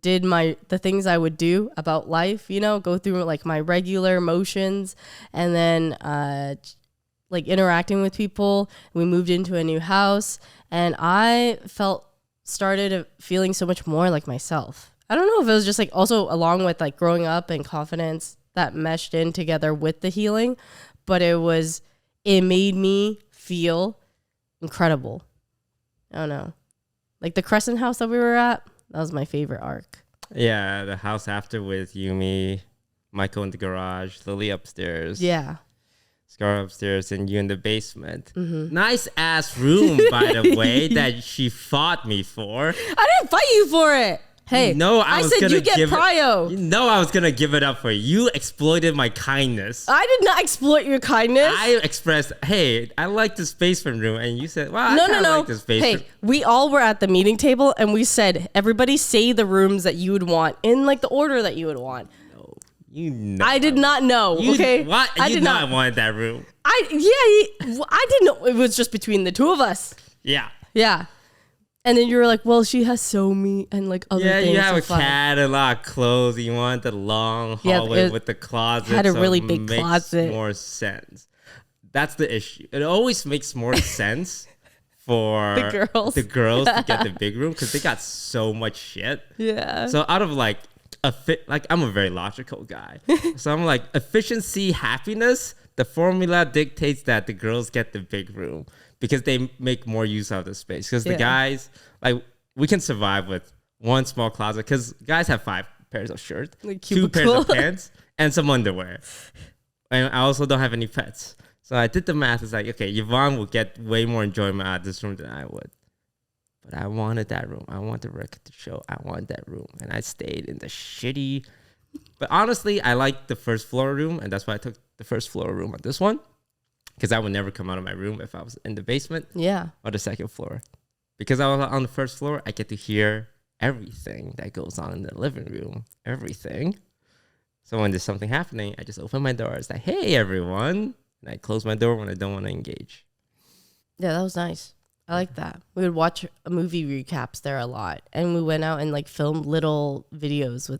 did the things I would do about life, go through like my regular motions, and then like interacting with people. We moved into a new house and I started feeling so much more like myself. I don't know if it was just like also along with like growing up and confidence that meshed in together with the healing, but it made me feel incredible. I don't know. Like the Crescent house that we were at, that was my favorite arc. Yeah, the house after with Yumi, Michael in the garage, Lily upstairs. Yeah. Scar upstairs and you in the basement. Mm-hmm. Nice ass room, by the way, that she fought me for. I didn't fight you for it. Hey, I said you get prio. I was going to give it up for you. You exploited my kindness. I did not exploit your kindness. I expressed, hey, I like this basement room. And you said, well, I like this basement. Hey, we all were at the meeting table and we said, everybody say the rooms that you would want in like the order that you would want. I did not know. Okay, what? I did not want that room. I didn't know. It was just between the two of us. Yeah. And then you were like, "Well, she has so me and like other things." Yeah, you have a cat, a lot of clothes. You want the long hallway with the closet. Had a really big closet. More sense. That's the issue. It always makes more sense for the girls to get the big room because they got so much shit. Yeah. So out of like I'm a very logical guy. So I'm like, efficiency, happiness, the formula dictates that the girls get the big room because they make more use of the space. Because the guys, like, we can survive with one small closet because guys have 5 pairs of shirts, 2 pairs of pants, and some underwear. And I also don't have any pets. So I did the math. It's like, okay, Yvonne will get way more enjoyment out of this room than I would. But I wanted that room. I want the record to show. I want that room. And I stayed in the shitty. But honestly, I like the first floor room. And that's why I took the first floor room on this one. Because I would never come out of my room if I was in the basement. Yeah. Or the second floor. Because I was on the first floor, I get to hear everything that goes on in the living room. Everything. So when there's something happening, I just open my door. It's like, hey, everyone. And I close my door when I don't want to engage. Yeah, that was nice. I like that. We would watch movie recaps there a lot, and we went out and like filmed little videos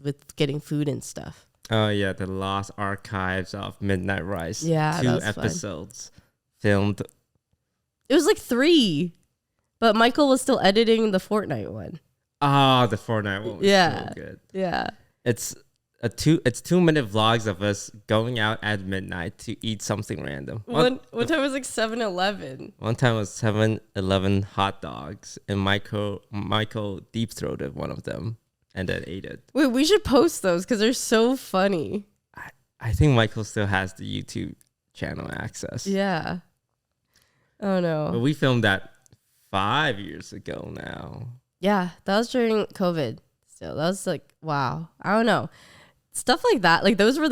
with getting food and stuff. Oh yeah, the lost archives of Midnight Rise. Yeah, 2 episodes filmed. It was like 3, but Michael was still editing the Fortnite one. Oh, the Fortnite one was so good. Yeah, it's 2-minute vlogs of us going out at midnight to eat something random. One time was like 7-Eleven. One time was 7-Eleven hot dogs, and Michael deep throated one of them and then ate it. Wait, we should post those because they're so funny. I think Michael still has the YouTube channel access. Yeah. Oh no. But we filmed that 5 years ago now. Yeah, that was during COVID. So that was like, wow. I don't know. Stuff like that, like those were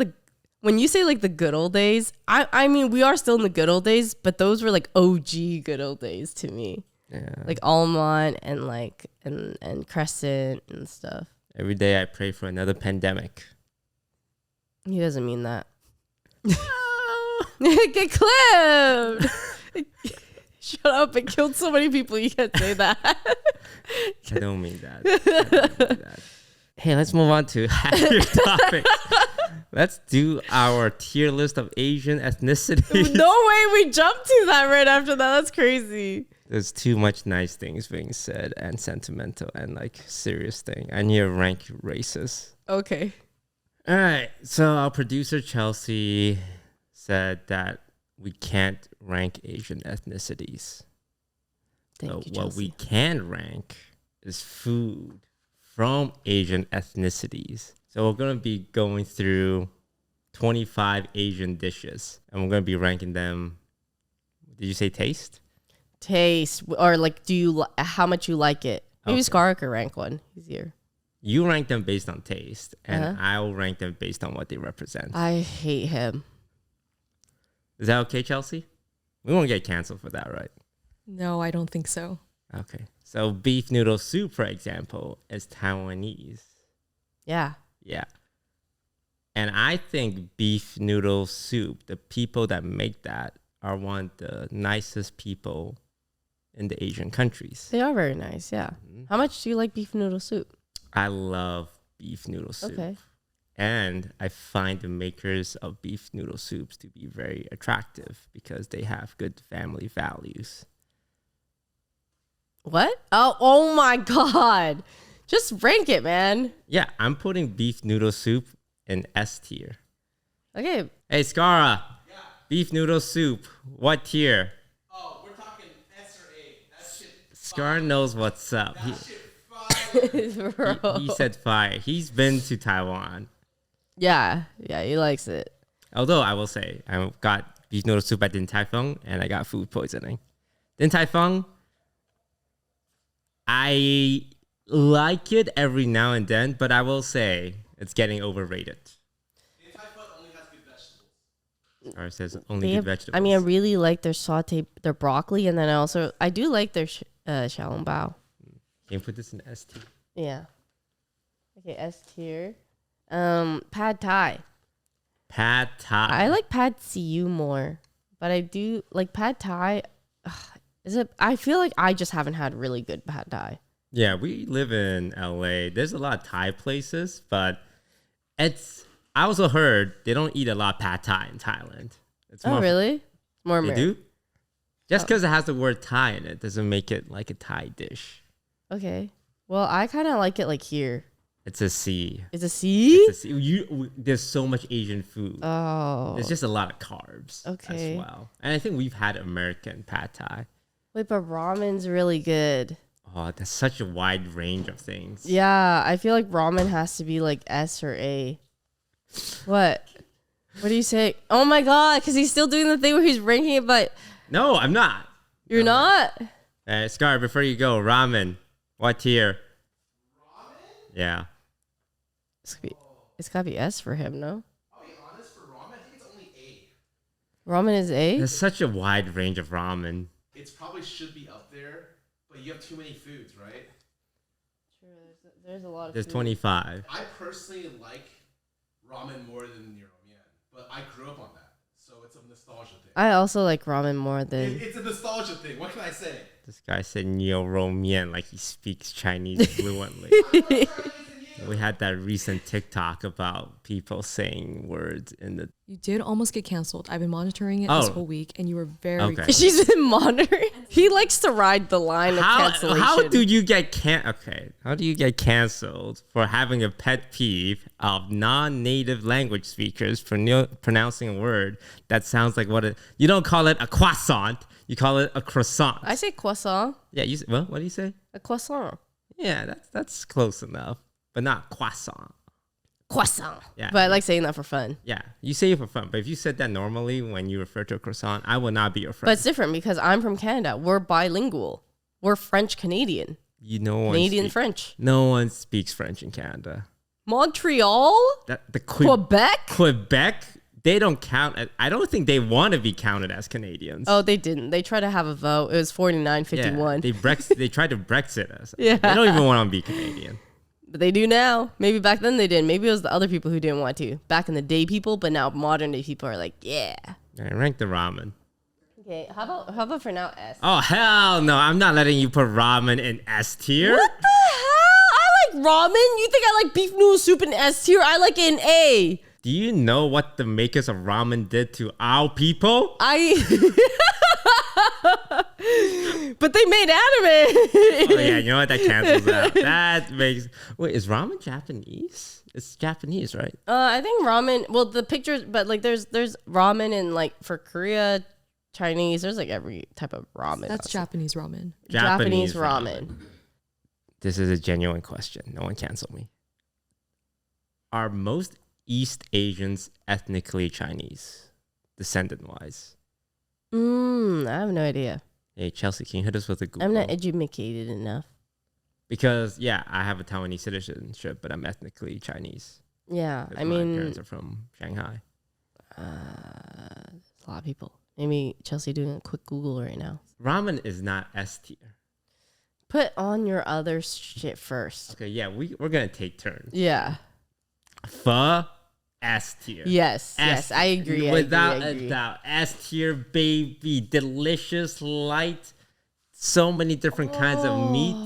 when you say like the good old days, I mean, we are still in the good old days, but those were like OG good old days to me. Yeah. Like Almont and like, and Crescent and stuff. Every day I pray for another pandemic. He doesn't mean that. Get clipped. Shut up. It killed so many people. You can't say that. joking. I don't mean that. I don't mean that. Hey, let's move on to happier topics. Let's do our tier list of Asian ethnicities. No way we jumped to that right after that. That's crazy. There's too much nice things being said and sentimental and like serious thing. I need to rank races. Okay. All right. So our producer Chelsea said that we can't rank Asian ethnicities. Thank you, what Chelsea. we can rank is food from Asian ethnicities. So we're going to be going through 25 Asian dishes and we're going to be ranking them. Did you say taste? Taste, or like, how much you like it? Maybe Okay. Scar could rank one. He's here. You rank them based on taste and Uh-huh. I'll rank them based on what they represent. I hate him. Is that okay, Chelsea? We won't get canceled for that, right? No, I don't think so. Okay. So beef noodle soup, for example, is Taiwanese. Yeah. Yeah. And I think beef noodle soup, the people that make that are one of the nicest people in the Asian countries. They are very nice, yeah. How much do you like beef noodle soup? I love beef noodle soup. Okay. And I find the makers of beef noodle soups to be very attractive because they have good family values. What? Oh my God. Just rank it, man. Yeah, I'm putting beef noodle soup in S tier. Okay. Hey, Skara. Yeah. Beef noodle soup. What tier? Oh, we're talking S or A. That shit. Scar knows what's up. That shit fire. Bro. He said fire. He's been to Taiwan. Yeah, he likes it. Although I will say, I got beef noodle soup at Din Tai Fung and I got food poisoning. Din Tai Fung, I like it every now and then, but I will say it's getting overrated. Din Tai Fung only has good vegetables. Or it says only good vegetables. I mean, I really like their their broccoli, and then I do like their xiaolong bao. Can you put this in S tier? Yeah. Okay, S tier. Pad Thai. Pad Thai. I like Pad See more, but I do like Pad Thai. I feel like I just haven't had really good Pad Thai. Yeah, we live in LA. There's a lot of Thai places, but I also heard they don't eat a lot of Pad Thai in Thailand. It's Oh, really? More They do? Just because it has the word Thai in it doesn't make it like a Thai dish. Okay. Well, I kind of like it like here. It's a C. It's a C? It's a C. There's so much Asian food. Oh. There's just a lot of carbs Okay. as well. And I think we've had American Pad Thai. Wait, but ramen's really good. Oh, that's such a wide range of things. Yeah, I feel like ramen has to be like S or A. What? What do you say? Oh my God, because he's still doing the thing where he's ranking it, but No, I'm not. you're not? Scar, before you go, ramen. What tier? Ramen? Yeah. It's gotta be S for him, no? I'll be honest, for ramen, I think it's only A. Ramen is A? There's such a wide range of ramen. It probably should be up there, but you have too many foods, right? True, there's a lot of There's food. 25. I personally like ramen more than Neuromian, but I grew up on that, so it's a nostalgia thing. I also like ramen more than... It's a nostalgia thing. What can I say? This guy said Neo Romian like he speaks Chinese fluently. We had that recent TikTok about people saying words in the... You did almost get canceled. I've been monitoring it this Oh. whole week, and you were very Okay. close. She's been monitoring. He likes to ride the line of cancellation. How do you get How do you get canceled for having a pet peeve of non-native language speakers pronouncing a word that sounds like you don't call it a croissant, you call it a croissant. I say croissant. Yeah, what do you say? A croissant. Yeah, that's close enough, but not croissant. Croissant. Yeah. But I like saying that for fun. Yeah, you say it for fun, but if you said that normally when you refer to a croissant, I will not be your friend. But it's different because I'm from Canada. We're bilingual. We're French Canadian. Canadian French. No one speaks French in Canada. Montreal? Quebec? Quebec, they don't count. I don't think they want to be counted as Canadians. Oh, they didn't. They tried to have a vote. It was 49-51. Yeah, they tried to Brexit us. Yeah. They don't even want to be Canadian. But they do now. Maybe back then they didn't. Maybe it was the other people who didn't want to. Back in the day people, but now modern day people are like, yeah. All right, rank the ramen. Okay, how about for now S? Oh, hell no. I'm not letting you put ramen in S tier. What the like ramen? You think I like beef noodle soup in S tier? I like it in A. Do you know what the makers of ramen did to our people? But they made anime. Oh yeah, you know what? That cancels out. That makes. Wait, is ramen Japanese? It's Japanese, right? I think ramen. Well, the pictures, but like there's ramen in like for Korea, Chinese. There's like every type of ramen. That's Japanese ramen. Japanese ramen. This is a genuine question. No one cancel me. Are most East Asians ethnically Chinese, descendant-wise? I have no idea. Hey, Chelsea, can you hit us with a Google? I'm not educated enough. Because, yeah, I have a Taiwanese citizenship, but I'm ethnically Chinese. Yeah, I my mean, parents are from Shanghai. a lot of people. Maybe Chelsea doing a quick Google right now. Ramen is not S tier. Put on your other shit first. Okay, yeah, we're going to take turns. Yeah. Pho, S tier. Yes, yes, I agree. Without I agree. a doubt. S tier, baby. Delicious, light. So many different kinds of meat.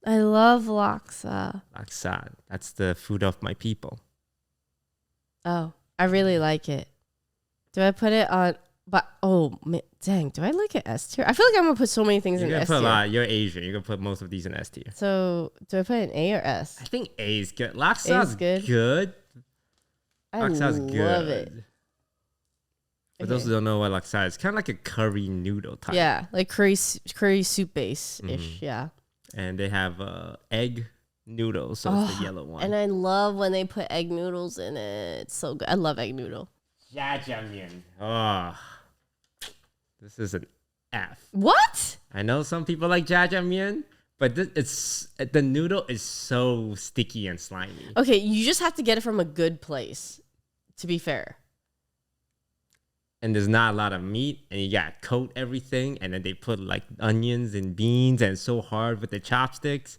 I love laksa. Laksa. That's the food of my people. Oh, I really like it. Do I put it on? But dang, do I like it S tier? I feel like I'm gonna put so many things You're in gonna S put a tier. lot. You're Asian. You're gonna put most of these in S tier. So do I put an A or S? I think A is good. Laksa is good? good. I Laksa is love good. it. For those who don't know what laksa is, kind of like a curry noodle type. Yeah, like curry soup base ish. Yeah. And they have egg noodles, so it's the yellow one. And I love when they put egg noodles in it. It's so good. I love egg noodle. Jajangmyeon. Oh, this is an F. What? I know some people like jajangmyeon, but the noodle is so sticky and slimy. Okay, you just have to get it from a good place, to be fair. And there's not a lot of meat, and you gotta coat everything, and then they put like onions and beans, and it's so hard with the chopsticks.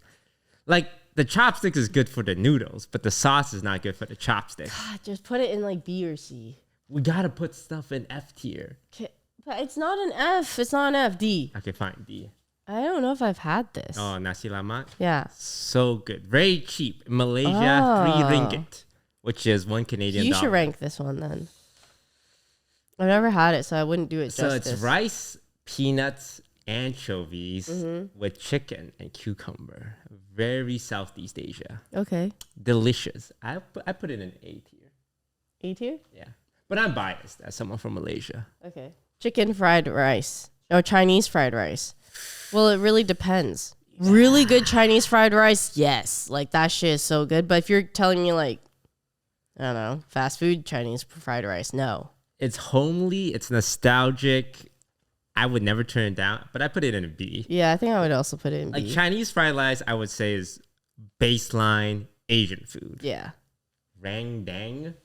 Like the chopsticks is good for the noodles, but the sauce is not good for the chopsticks. God, just put it in like B or C. We gotta put stuff in F tier. But it's not an F. It's not an F. D. Okay, fine, D. I don't know if I've had this. Oh, nasi lemak. Yeah. So good, very cheap. In Malaysia, Oh. 3 ringgit, which is 1 Canadian You dollar. should rank this one then. I've never had it, so I wouldn't do it So justice. it's rice, peanuts, anchovies Mm-hmm. with chicken and cucumber. Very Southeast Asia. Okay. Delicious. I put it in A tier. A tier? Yeah. But I'm biased as someone from Malaysia. Okay. Chicken fried rice. Or Chinese fried rice. Well, it really depends. Really good Chinese fried rice? Yes. Like that shit is so good. But if you're telling me like, I don't know, fast food Chinese fried rice, no. It's homely. It's nostalgic. I would never turn it down, but I put it in a B. Yeah, I think I would also put it in Like B. Chinese fried rice, I would say is baseline Asian food. Yeah. Rangdang.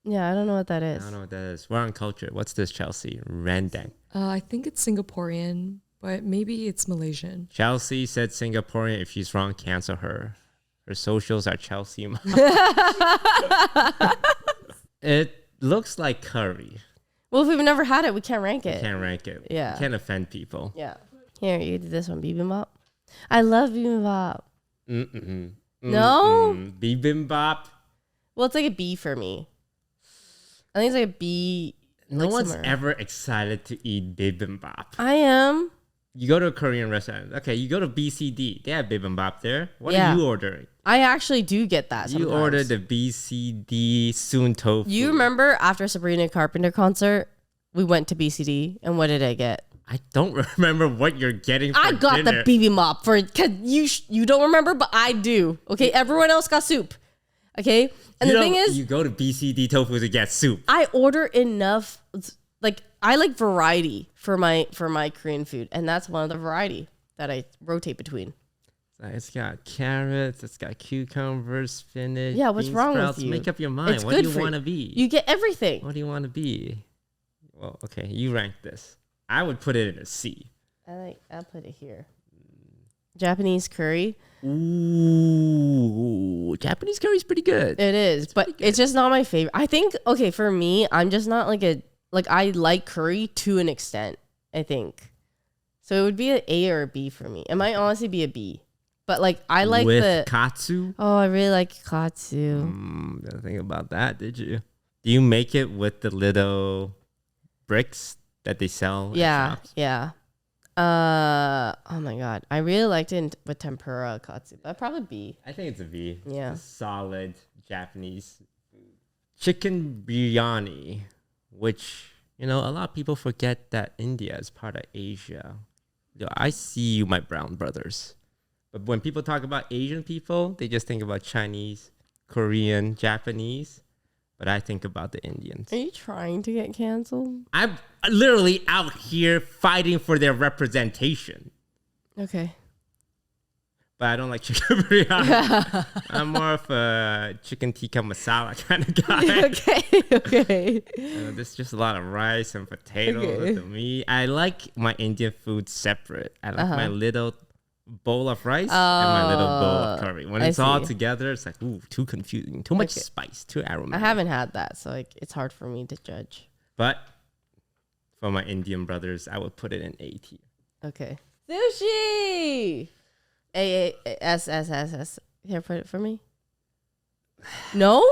Yeah, I don't know what that I is. don't know what that is. We're on culture. What's this, Chelsea? Randang. I think it's Singaporean, but maybe it's Malaysian. Chelsea said Singaporean. If she's wrong, cancel her. Her socials are Chelsea. It looks like curry. Well, if we've never had it, we can't rank it. Can't rank it. Yeah. Can't offend people. Yeah. Here, you did this one, bibimbap. I love bibimbap. Mm-mm. No? Bibimbap. Well, it's like a B for me. I think it's like a B. No like one's somewhere. ever excited to eat bibimbap. I am. You go to a Korean restaurant. Okay, you go to BCD. They have bibimbap there. What Yeah. are you ordering? I actually do get that sometimes. You order the BCD soon tofu. You remember after Sabrina Carpenter concert, we went to BCD, and what did I get? I don't remember what you're getting for I got dinner. the bibimbap for, cause you don't remember, but I do. Okay, everyone else got soup. Okay, and the thing is, you go to BCD tofu to get soup. I order enough. Like I like variety for my Korean food, and that's one of the variety that I rotate between. It's got carrots, it's got cucumbers, spinach. Yeah, what's bean wrong with sprouts. you? Make up your mind. It's What good do you for want to be? You get everything. What do you want to be? Well, okay, you rank this. I would put it in a C. I'll put it here. Japanese curry. Ooh, Japanese curry's pretty good. It is, but it's just not my favorite. I think okay for me, I'm just not like I like curry to an extent. I think so. It would be an A or a B for me. It might honestly be a B. But like I like with the katsu. Oh, I really like katsu. Didn't think about that, did you? Do you make it with the little bricks that they sell? Yeah, at shops? yeah. Oh my god, I really liked it with tempura katsu. But probably B. I think it's a V. Yeah. It's a solid Japanese food. Chicken biryani, which, a lot of people forget that India is part of Asia. I see you, my brown brothers. But when people talk about Asian people, they just think about Chinese, Korean, Japanese. But I think about the Indians. Are you trying to get canceled? I'm literally out here fighting for their representation. Okay. But I don't like chicken biryani. I'm more of a chicken tikka masala kind of guy. Okay. There's just a lot of rice and potatoes Okay. to me. I like my Indian food separate. I like my little bowl of rice and my little bowl of curry. When it's all together, it's like, ooh, too confusing. Too much spice, too aromatic. I haven't had that, so like it's hard for me to judge. But for my Indian brothers, I would put it in A tier. Okay. Sushi! S. Here, put it for me. No?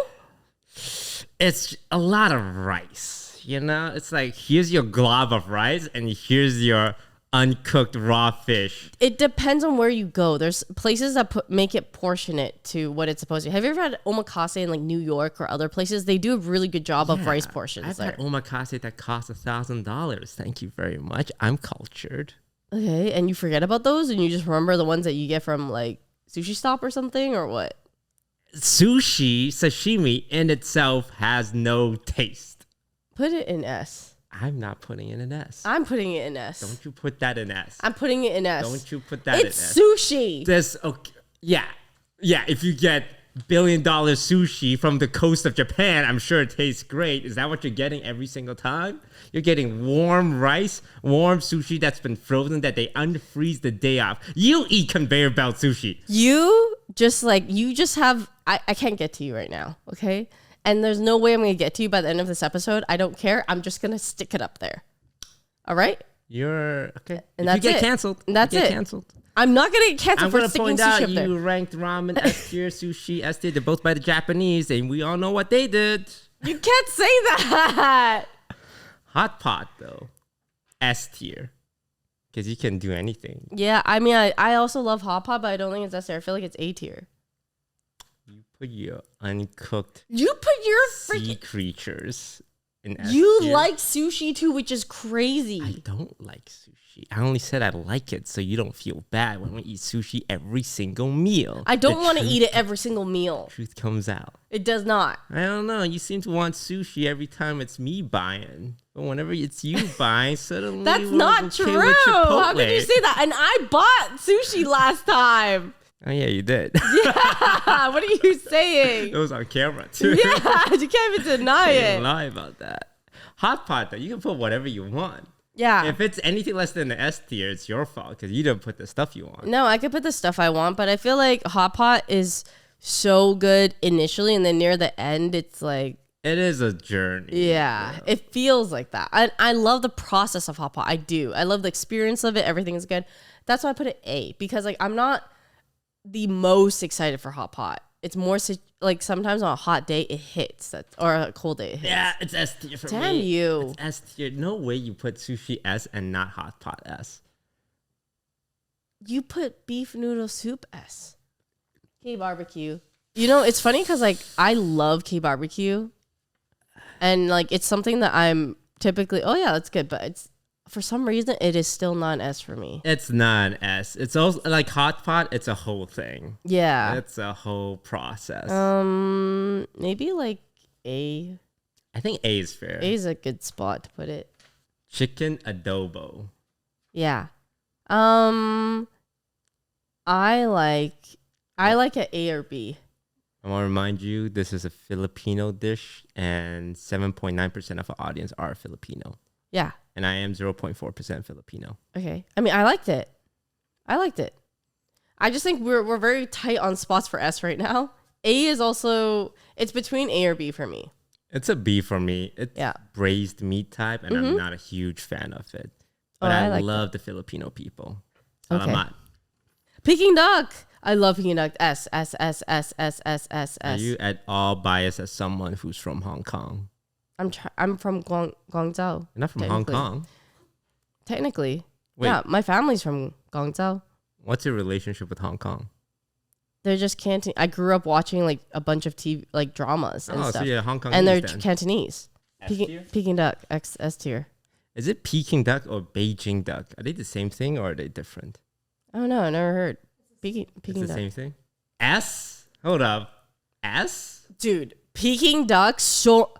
It's a lot of rice, It's like, here's your glob of rice and here's your uncooked raw fish. It depends on where you go. There's places that make it portionate to what it's supposed to. Have you ever had omakase in like New York or other places? They do a really good job of rice portions. I've there. had omakase that cost $1,000. Thank you very much. I'm cultured. Okay, and you forget about those and you just remember the ones that you get from like Sushi Stop or something, or what? Sashimi in itself has no taste. Put it in S. I'm not putting it in S. I'm putting it in S. Don't you put that in S. I'm putting it in S. Don't you put that in S. It's sushi. Yeah. If you get $1 billion sushi from the coast of Japan, I'm sure it tastes great. Is that what you're getting every single time? You're getting warm rice, warm sushi that's been frozen that they unfreeze the day off. You eat conveyor belt sushi. You just have. I can't get to you right now. Okay. And there's no way I'm going to get to you by the end of this episode. I don't care. I'm just going to stick it up there. All right? You're okay. And if that's you get it. canceled. And that's you get it. canceled. I'm not going to get canceled I'm for going to sticking point sushi out up there. you ranked ramen S tier, sushi S tier. They're both by the Japanese, and we all know what they did. You can't say that. Hot pot, though. S tier. Because you can do anything. Yeah, I mean, I also love hot pot, but I don't think it's S tier. I feel like it's A tier. You put your uncooked You put your sea freaking... creatures in S You tier. like sushi too, which is crazy. I don't like sushi. I only said I like it so you don't feel bad when we eat sushi every single meal. I don't want to eat it every single meal. Truth comes out. It does not. I don't know. You seem to want sushi every time it's me buying. But whenever it's you buying, suddenly That's we're not okay true. with Chipotle. How could you say that? And I bought sushi last time. Oh, yeah, you did. Yeah. What are you saying? It was on camera, too. Yeah, you can't even deny You can't it. lie about that. Hot pot, though, you can put whatever you want. Yeah. If it's anything less than the S tier, it's your fault because you didn't put the stuff you want. No, I could put the stuff I want, but I feel like hot pot is so good initially, and then near the end, it's like... It is a journey. Yeah, it feels like that. I love the process of hot pot. I do. I love the experience of it. Everything is good. That's why I put it A, because like I'm not the most excited for hot pot. It's more like sometimes on a hot day it hits, or a cold day it hits. Yeah, it's S tier for me. Damn you. It's S tier. No way you put sushi S and not hot pot S. You put beef noodle soup S. K barbecue. It's funny because like I love K barbecue, and like it's something that I'm typically, oh yeah, that's good, but it's for some reason it is still not an S for me. It's not an S. It's also like hot pot. It's a whole thing. Yeah. It's a whole process. Maybe like A. I think A is fair. A is a good spot to put it. Chicken adobo. Yeah. I like an A or B. I want to remind you, this is a Filipino dish, and 7.9% of our audience are Filipino. Yeah. And I am 0.4% Filipino. Okay. I mean, I liked it. I just think we're very tight on spots for S right now. A is also, it's between A or B for me. It's a B for me. It's braised meat type, and I'm not a huge fan of it. But I love the Filipino people. Okay. Salamat. Peking duck. I love Peking duck. S S S S S S S Are S. you at all biased as someone who's from Hong Kong? I'm from Guangzhou. You're not from Hong Technically. Kong. Technically. Wait. Yeah, my family's from Guangzhou. What's your relationship with Hong Kong? They're just Canton. I grew up watching like a bunch of TV like dramas and Oh, stuff. so yeah, Hong Kong. And they're then. Cantonese. S tier? Peking duck, S tier. Is it Peking duck or Beijing duck? Are they the same thing or are they different? I don't know. I never heard. It's Peking the duck. same thing. S? Hold up. S? Dude, Peking duck so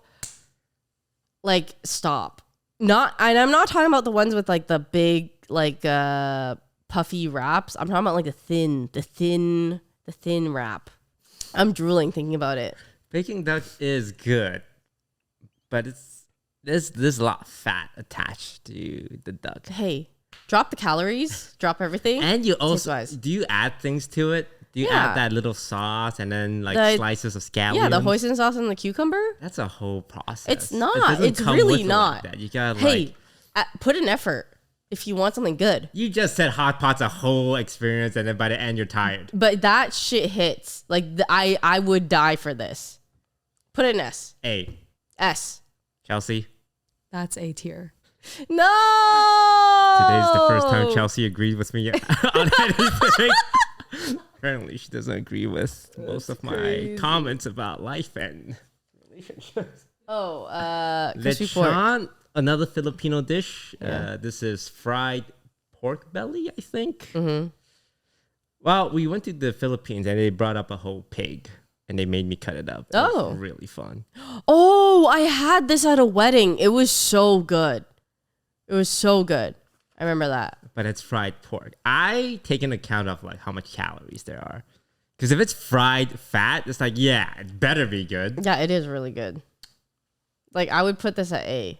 like stop. Not and I'm not talking about the ones with like the big like puffy wraps. I'm talking about like the thin wrap. I'm drooling thinking about it. Peking duck is good, but there's a lot of fat attached to the duck. Hey, drop the calories, drop everything. And you also Taste-wise. do you add things to it? Do you Yeah. add that little sauce and then like The- slices of scallions? Yeah, the hoisin sauce and the cucumber. That's a whole process. It's It not. doesn't It's come really with it not. Like that. You gotta Hey, like. put an effort if you want something good. You just said hot pot's a whole experience, and then by the end you're tired. But that shit hits. Like I would die for this. Put an S. A. S. Chelsea. That's A tier. No. Today's the first Oh. time Chelsea agreed with me on anything. Apparently, she doesn't agree with most of my comments about life and relationships. Oh, crispy pork. Lechon, another Filipino dish. This is fried pork belly, I think. Mm-hmm. Well, we went to the Philippines and they brought up a whole pig and they made me cut it up. It Oh. was really fun. Oh, I had this at a wedding. It was so good. It was so good. I remember that. But it's fried pork. I take an account of like how much calories there are. Because if it's fried fat, it's like, yeah, it better be good. Yeah, it is really good. Like, I would put this at A.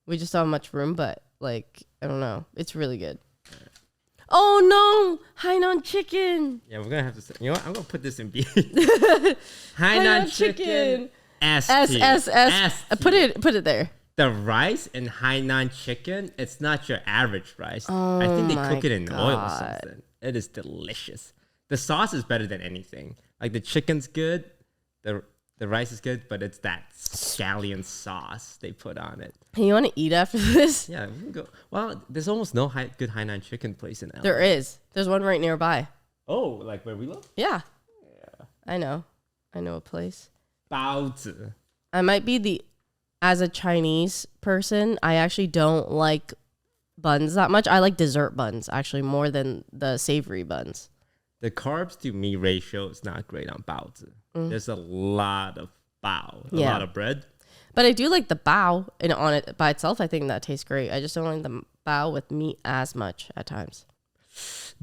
We just don't have much room, but, like, I don't know. It's really good. Oh, no! Hainan chicken! Yeah, we're going to have to say, you know what? I'm going to put this in B. Hainan chicken. S. S, tier. S, S. S Put tier. it there. The rice in Hainan chicken, it's not your average rice. Oh I think they my cook it in oil or God. something. It is delicious. The sauce is better than anything. Like the chicken's good, the rice is good, but it's that scallion sauce they put on it. Hey, you want to eat after this? Yeah, we can go. Well, there's almost no good Hainan chicken place in LA. There is. There's one right nearby. Oh, like where we live? Yeah. I know a place. Baozi. I might be as a Chinese person, I actually don't like buns that much. I like dessert buns actually more than the savory buns. The carbs to meat ratio is not great on baozi. There's a lot of bao, a Yeah. lot of bread. But I do like the bao and on it by itself. I think that tastes great. I just don't like the bao with meat as much at times.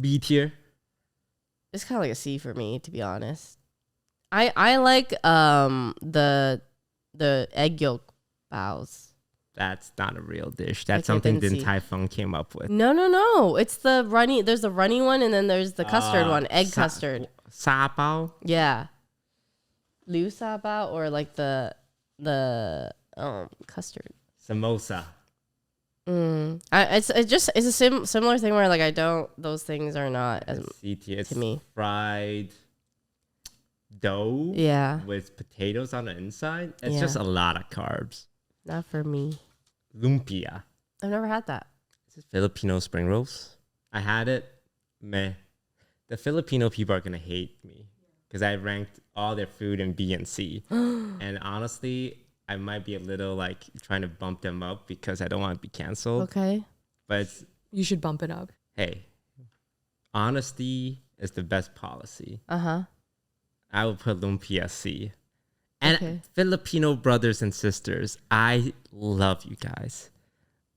B tier. It's kind of like a C for me, to be honest. I like the egg yolk baos. That's not a real dish. That's Okay, something then Din C. Tai Fung came up with. No. It's the runny. There's the runny one, and then there's the custard one, egg custard. Sa bao. Yeah, liu sa bao or like the custard. Samosa. It's a similar thing where like I don't. Those things are not as C tier. It's to me. fried dough Yeah, with potatoes on the inside. It's Yeah. just a lot of carbs. not for me. Lumpia. I've never had that. Is it Filipino spring rolls? I had it. Meh. The Filipino people are gonna hate me because I ranked all their food in B and C. And honestly, I might be a little like trying to bump them up because I don't want to be canceled. Okay. But it's, You should bump it up. hey, honesty is the best policy. Uh-huh. I would put lumpia C. And Okay. Filipino brothers and sisters, I love you guys.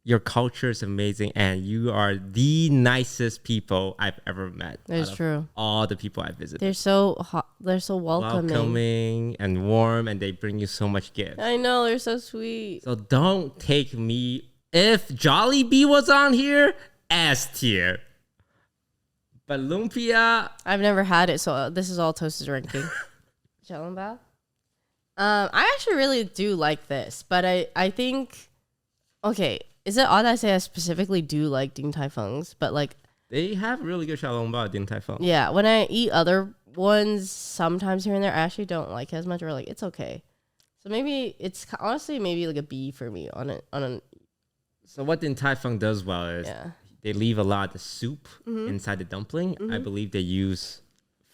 Your culture is amazing, and you are the nicest people I've ever met. That's out of true. All the people I've visited. They're so hot. They're so welcoming. And warm, and they bring you so much gift. I know, they're so sweet. So don't take me. If Jollibee was on here, S tier. But lumpia, I've never had it, so this is all Toast's ranking. Xiaolongbao? I actually really do like this, but I think, okay, is it odd I say I specifically do like Din Tai Fung's, but like They have really good xiaolongbao Din Tai Fung. Yeah, when I eat other ones, sometimes here and there, I actually don't like it as much. Or like it's okay. So maybe it's honestly maybe like a B for me on a. So what Din Tai Fung does well is they leave a lot of the soup inside the dumpling. I believe they use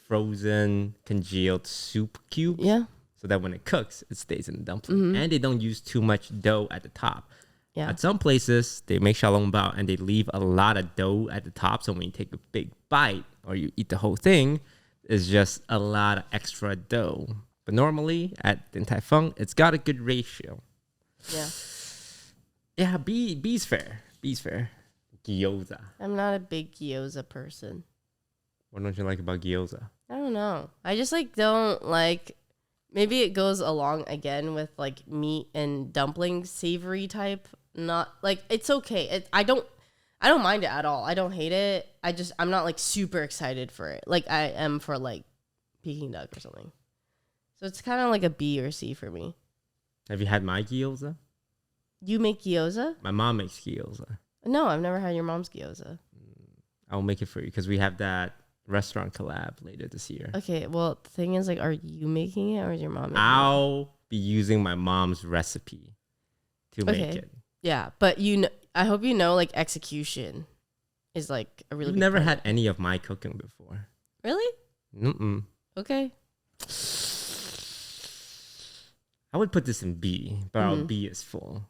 frozen congealed soup cubes. Yeah. So that when it cooks, it stays in the dumpling. And they don't use too much dough at the top. Yeah. At some places, they make xiaolongbao and they leave a lot of dough at the top. So when you take a big bite or you eat the whole thing, it's just a lot of extra dough. But normally at Din Tai Fung, it's got a good ratio. Yeah. Yeah, B's fair. B's fair. Gyoza. I'm not a big gyoza person. What don't you like about gyoza? I don't know. I just like don't like. Maybe it goes along again with like meat and dumpling savory type. Not like it's okay. I don't mind it at all. I don't hate it. I'm not like super excited for it. Like I am for like Peking duck or something. So it's kind of like a B or C for me. Have you had my gyoza? You make gyoza? My mom makes gyoza. No, I've never had your mom's gyoza. I'll make it for you because we have that restaurant collab later this year. Okay, well, the thing is, like, are you making it or is your mom making I'll be using my mom's recipe to make it. Yeah, but I hope you know, like, execution is, like, a really You've big never part. had any of my cooking before. Really? Mm-mm. Okay. I would put this in B, but our B is full.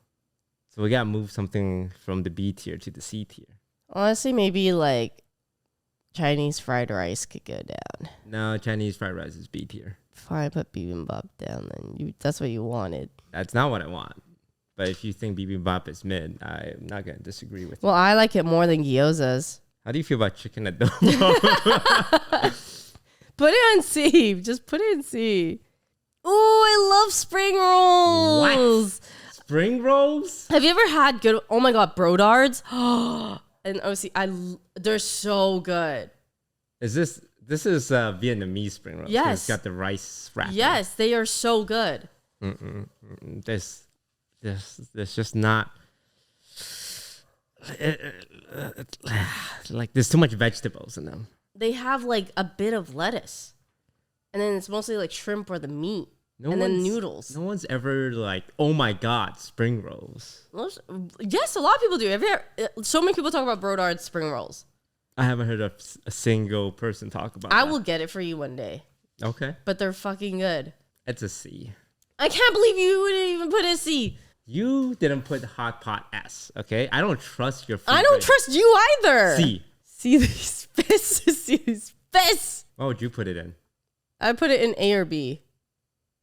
So we got to move something from the B tier to the C tier. Honestly, maybe, like, Chinese fried rice could go down. No, Chinese fried rice is B tier. Fine, put bibimbap down, then that's what you wanted. That's not what I want. But if you think bibimbap is mid, I'm not going to disagree with Well, I like it more than gyozas. you. How do you feel about chicken adobo? Put it on C. Just put it in C. Oh, I love spring rolls. What? Spring rolls? Have you ever had good? Oh my god, brodards. And OC, they're so good. This is Vietnamese spring rolls. Yes. It's got the rice wrapper. Yes, they are so good. There's just not like there's too much vegetables in them. They have like a bit of lettuce, and then it's mostly like shrimp or the meat, and then noodles. No one's ever like, oh my god, spring rolls. Yes, a lot of people do. So many people talk about Brodard spring rolls. I haven't heard of a single person talk about I that. will get it for you one day. Okay. But they're fucking good. It's a C. I can't believe you wouldn't even put a C. You didn't put hot pot S, okay? I don't trust your food. I don't trust you either. C. See these fists. See these fists. What would you put it in? I put it in A or B.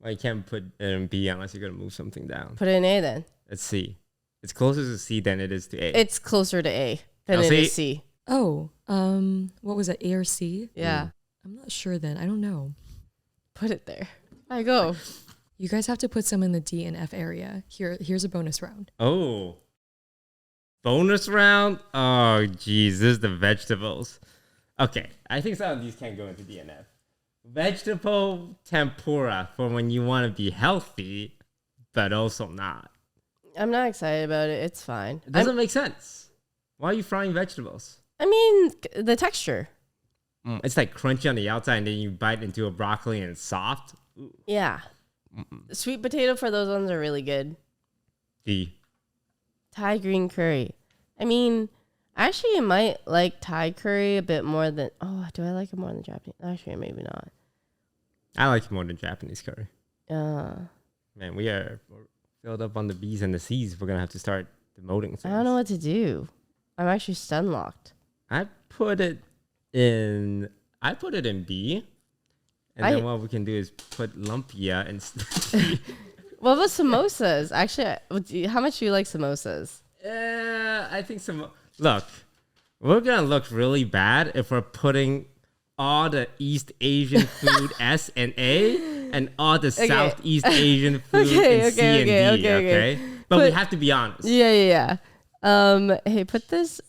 Well, you can't put it in B unless you're going to move something down. Put it in A then. It's C. It's closer to C than it is to A. It's closer to A than it is C. Oh, what was it, A or C? Yeah. I'm not sure then. I don't know. Put it there. I go. You guys have to put some in the D and F area. Here's a bonus round. Oh. Bonus round? Oh, geez. This is the vegetables. Okay. I think some of these can't go into DNF. Vegetable tempura for when you want to be healthy, but also not. I'm not excited about it. It's fine. It doesn't make sense. Why are you frying vegetables? I mean, the texture. It's like crunchy on the outside and then you bite into a broccoli and it's soft. Ooh. Yeah. Sweet potato for those ones are really good. D. Thai green curry. I mean, actually, I might like Thai curry a bit more than... Oh, do I like it more than Japanese? Actually, maybe not. I like it more than Japanese curry. Man, we're filled up on the B's and the C's. We're going to have to start demoting things. I don't know what to do. I'm actually stun locked. I put it in B. And then what we can do is put lumpia and What about samosas? Actually, how much do you like samosas? I think look, we're gonna look really bad if we're putting all the East Asian food S and A and all the Southeast Asian food in C and D, okay? But we have to be honest. Yeah. Hey, put this...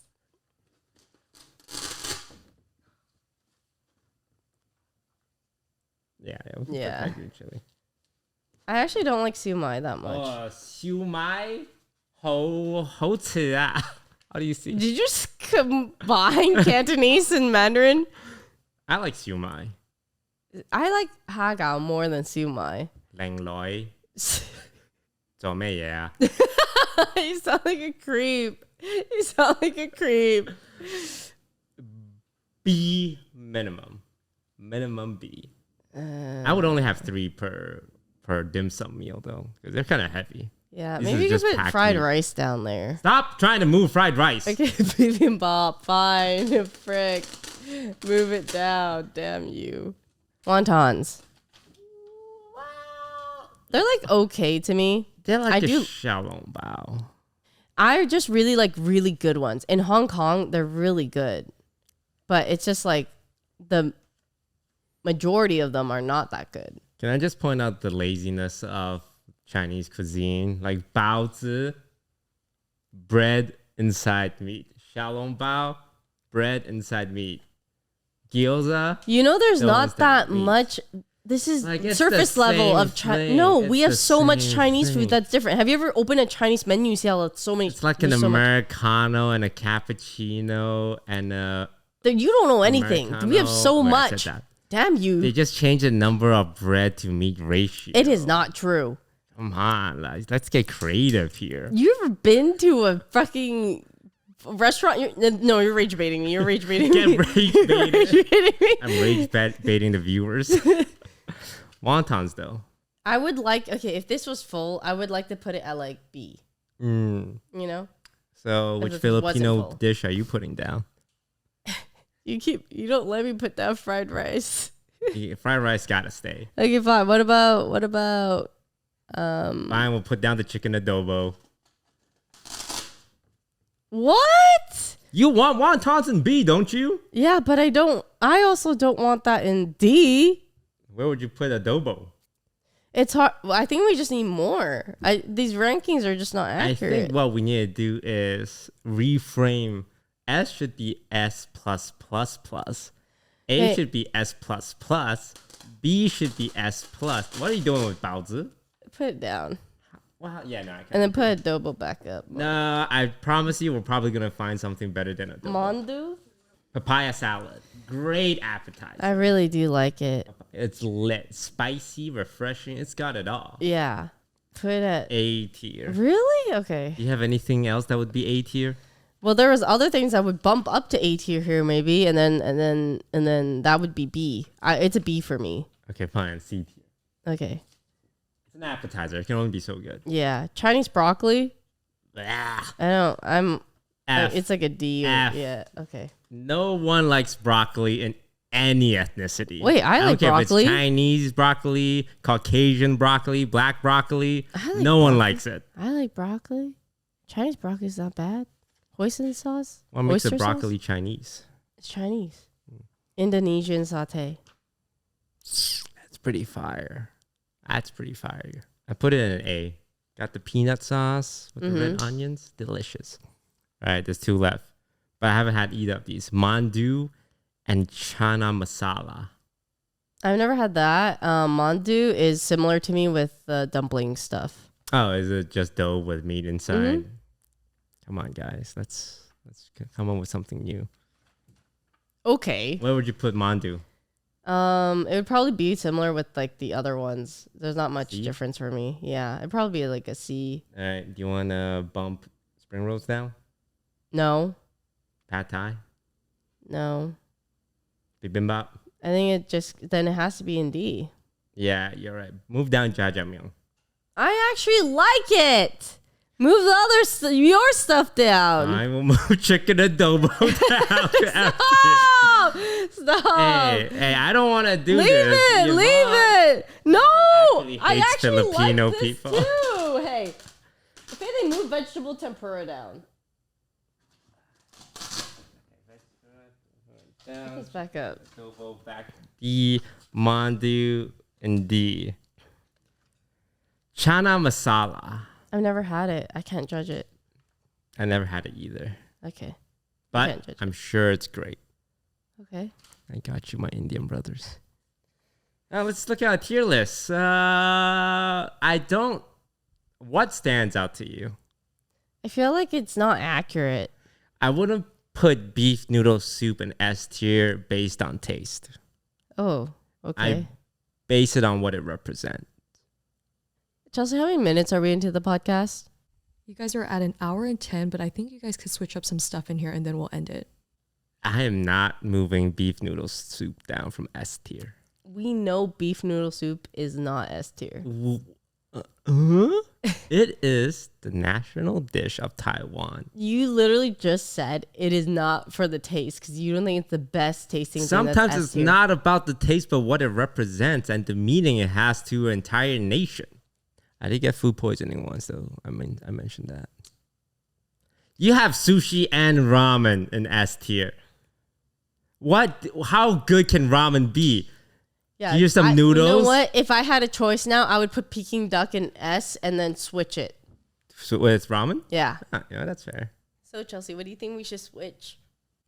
Yeah. Green chili. I actually don't like siu mai that much. Siu mai, 好吃啊. What do you see? Did you just combine Cantonese and Mandarin? I like siu mai. I like hagao more than siu mai. 靚女做咩嘢啊 You sound like a creep. You sound like a creep. B minimum. Minimum B. I would only have 3 per dim sum meal though, because they're kind of heavy. Yeah, This maybe is you just could put packed fried meat. rice down there. Stop trying to move fried rice. Okay, bibimbap, fine, frick. Move it down, damn you. Wontons. They're like okay to me. They're like I the do- xiaolong bao. I just really like really good ones. In Hong Kong, they're really good. But it's just like the majority of them are not that good. Can I just point out the laziness of Chinese cuisine? Like baozi, bread inside meat. Xiaolong bao, bread inside meat. Gyoza. You know, there's Those not that that meat. much. This is Like, it's surface the level same of China. thing. No, It's we have the so much same Chinese thing. food that's different. Have you ever opened a Chinese menu? You see how it's so many. It's like an there's so much- Americano and a cappuccino and a You don't know anything. We have so Americano. Wait, I much. said that. Damn you. They just changed the number of bread to meat ratio. It is not true. Come on, let's get creative here. You ever been to a fucking restaurant? You're rage baiting me. You're rage baiting me. Get rage You're baited. rage baiting me. I'm rage baiting the viewers. Wontons though. I would like, okay, if this was full, I would like to put it at like B. Mm. You know? So If which it wasn't Filipino full. dish are you putting down? You don't let me put down fried rice. Fried rice gotta stay. Okay, fine. What about Fine, we'll put down the chicken adobo. what? You want wontons in B, don't you? Yeah, but I also don't want that in D. Where would you put adobo? It's hard. I think we just need more. These rankings are just not I accurate. think what we need to do is reframe. S should be S plus plus plus. A Hey. should be S plus plus. B should be S plus. What are you doing with baozi? Put it down. Well, yeah, no, I can't. And then put adobo back up. No, I promise you, we're probably gonna find something better than adobo. Mandu? Papaya salad, great appetizer. I really do like it. It's lit, spicy, refreshing. It's got it all. Yeah. Put it at... A tier. Really? Okay. Do you have anything else that would be A tier? Well, there was other things that would bump up to A tier here, maybe, and then that would be B. It's a B for me. Okay, fine. C tier. Okay. It's an appetizer. It can only be so good. Yeah. Chinese broccoli. Ah, F. It's like a D. F. Yeah. Okay. No one likes broccoli in any ethnicity. Wait, I don't like care broccoli. If it's Chinese broccoli, Caucasian broccoli, black broccoli. I like No one broccoli. likes it. I like broccoli. Chinese broccoli is not bad. Hoisin sauce. What makes Oyster a sauce? broccoli Chinese? It's Chinese. Indonesian satay. That's pretty fire. That's pretty fire. I put it in an A. Got the peanut sauce with the red onions. Delicious. All right, there's 2 left. But I haven't had either of these. Mandu and chana masala. I've never had that. Mandu is similar to me with the dumpling stuff. Oh, is it just dough with meat inside? Come on, guys. Let's come up with something new. Okay. Where would you put mandu? It would probably be similar with like the other ones. There's not much C? difference for me. Yeah, it'd probably be like a C. All right. Do you want to bump spring rolls down? No, Pad thai? no. Bibimbap? I think then it has to be in D. Yeah, you're right. Move down jjajangmyeon. I actually like it. Move the your stuff down. I will move chicken adobo down. Stop. Hey, I don't want to do Leave this. it. Yvonne Leave it. No, actually I hates actually Filipino like this people. too. Hey, if they move vegetable tempura down. Let's back up. Adobo back. D, mandu, and D. Chana masala. I've never had it. I can't judge it. I never had it either, Okay. can't but judge I'm sure it's great. Okay. I got you, my Indian brothers. Now let's look at a tier list. What stands out to you? I feel like it's not accurate. I wouldn't put beef noodle soup in S tier based on taste. Oh, okay. I base it on what it represents. Chelsea, how many minutes are we into the podcast? You guys are at 1:10, but I think you guys could switch up some stuff in here and then we'll end it. I am not moving beef noodle soup down from S tier. We know beef noodle soup is not S tier. It is the national dish of Taiwan. You literally just said it is not for the taste because you don't think it's the best tasting thing. Sometimes that's it's S-tier. not about the taste, but what it represents and the meaning it has to an entire nation. I did get food poisoning once, though. I mentioned that. You have sushi and ramen in S tier. What? How good can ramen be? Yeah, Here's some You noodles. know what? If I had a choice now, I would put Peking duck in S and then switch it. So with ramen? Yeah. Yeah, that's fair. So Chelsea, what do you think we should switch?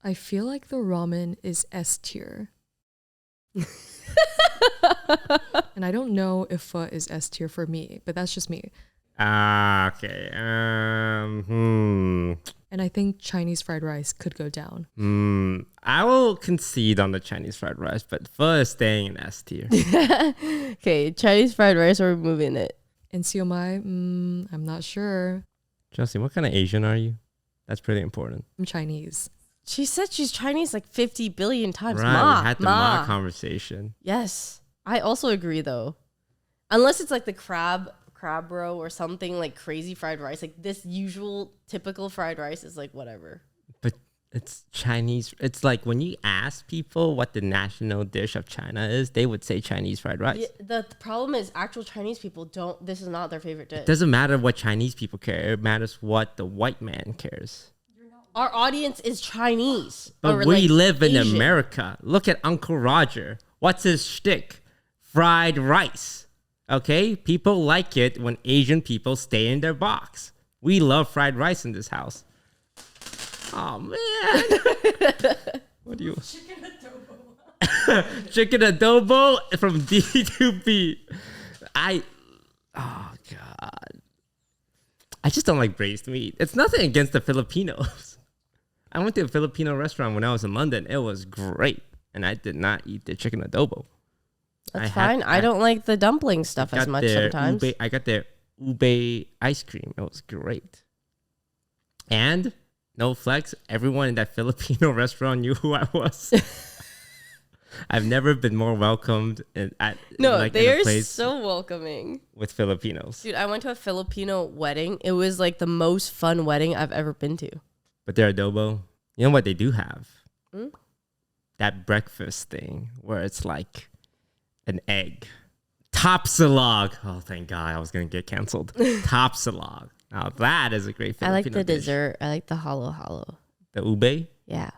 I feel like the ramen is S tier. And I don't know if pho is S tier for me, but that's just me. Okay. And I think Chinese fried rice could go down. I will concede on the Chinese fried rice, but pho is staying in S tier. Okay, Chinese fried rice, or moving it. And siomai, I'm not sure. Chelsea, what kind of Asian are you? That's pretty important. I'm Chinese. She said she's Chinese like 50 billion times. Right, Ma, we had the ma. ma conversation. Yes, I also agree though. Unless it's like the crab roe or something like crazy fried rice, like this usual typical fried rice is like whatever. But it's Chinese. It's like when you ask people what the national dish of China is, they would say Chinese fried rice. Yeah, the problem is actual Chinese people don't. This is not their favorite dish. It doesn't matter what Chinese people care. It matters what the white man cares. Our audience is Chinese. But or, we like, live in Asian. America. Look at Uncle Roger. What's his shtick? Fried rice. Okay? People like it when Asian people stay in their box. We love fried rice in this house. Oh, man. What do you... Chicken adobo. Chicken adobo from D to B. Oh, God. I just don't like braised meat. It's nothing against the Filipinos. I went to a Filipino restaurant when I was in London. It was great. And I did not eat the chicken adobo. That's fine. I don't like the dumpling stuff as much sometimes. I got their ube ice cream. It was great. And no flex, everyone in that Filipino restaurant knew who I was. I've never been more welcomed in a place so welcoming with Filipinos. Dude, I went to a Filipino wedding. It was like the most fun wedding I've ever been to. But their adobo, you know what they do have? That breakfast thing where it's like an egg. Topsalog. Oh, thank God. I was going to get canceled. Topsalog. Now that is a great Filipino I like the dish. dessert. I like the halo. The ube? Yeah.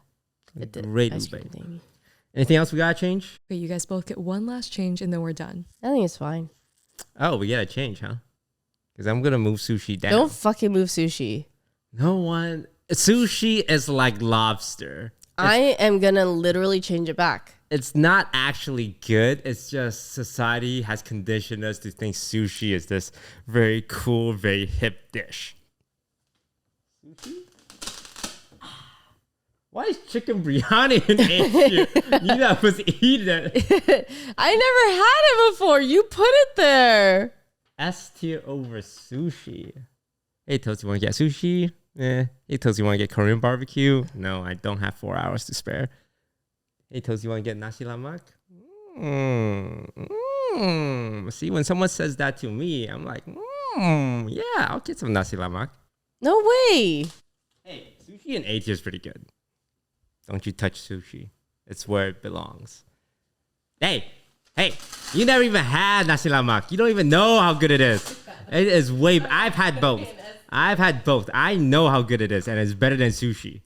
Great ice ube. cream thing. Anything else we got to change? Okay, you guys both get one last change and then we're done. I think it's fine. Oh, we got to change, huh? Because I'm going to move sushi down. Don't fucking move sushi. No one. Sushi is like lobster. I am going to literally change it back. It's not actually good. It's just society has conditioned us to think sushi is this very cool, very hip dish. Sushi? Why is chicken biryani in Asia? You not supposed to eat it. I never had it before. You put it there. S tier over sushi. Hey, Toast, you want to get sushi? Hey, Toast, you want to get Korean barbecue? No, I don't have 4 hours to spare. Hey, Toast, you want to get nasi lemak? See, when someone says that to me, I'm like, yeah, I'll get some nasi lemak. No way. Hey, sushi in A tier is pretty good. Don't you touch sushi. It's where it belongs. Hey, you never even had nasi lemak. You don't even know how good it is. It is I've had both. I know how good it is, and it's better than sushi.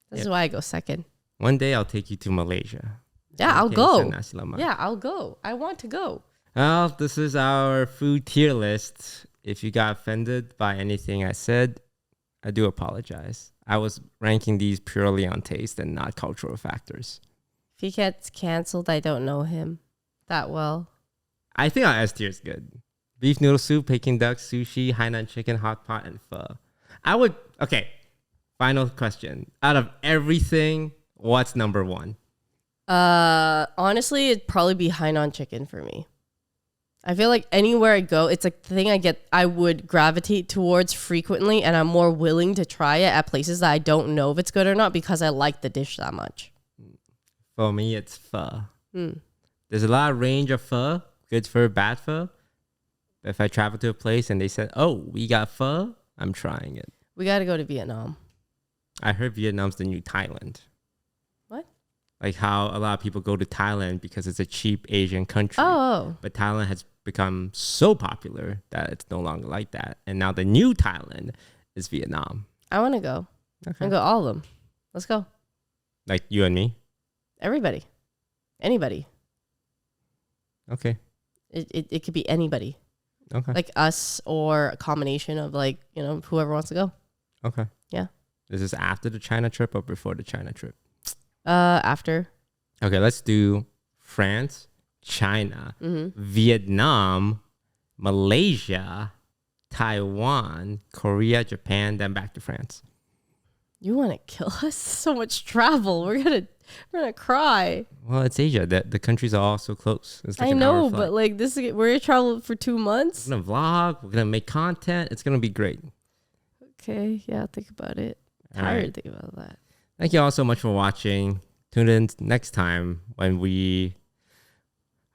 This is why I go second. One day I'll take you to Malaysia. Yeah, I'll go. Nasi lemak. Yeah, I'll go. I want to go. Well, this is our food tier list. If you got offended by anything I said, I do apologize. I was ranking these purely on taste and not cultural factors. If he gets canceled, I don't know him that well. I think our S tier is good. Beef noodle soup, Peking duck, sushi, Hainan chicken, hot pot, and pho. Final question. Out of everything, what's number one? Honestly, it'd probably be Hainan chicken for me. I feel like anywhere I go, it's like the thing I would gravitate towards frequently, and I'm more willing to try it at places that I don't know if it's good or not because I like the dish that much. For me, it's pho. There's a lot of range of pho, good pho, bad pho. If I travel to a place and they said, "Oh, we got pho," I'm trying it. We got to go to Vietnam. I heard Vietnam's the new Thailand. What? Like how a lot of people go to Thailand because it's a cheap Asian country. Oh. But Thailand has become so popular that it's no longer like that. And now the new Thailand is Vietnam. I want to go. Okay. I go all of them. Let's go. Like you and me? Everybody. Anybody. Okay. It could be anybody. Okay. Like us or a combination of like, whoever wants to go. Okay. Yeah. Is this after the China trip or before the China trip? After. Okay, let's do France, China, Mm-hmm. Vietnam, Malaysia, Taiwan, Korea, Japan, then back to France. You want to kill us? So much travel. We're gonna cry. Well, it's Asia. The countries are all so close. It's like I an hour know, flight. but like we're gonna travel for 2 months. We're gonna vlog. We're gonna make content. It's gonna be great. Okay, yeah, think about it. All Tired right. thinking about that. Thank you all so much for watching. Tune in next time when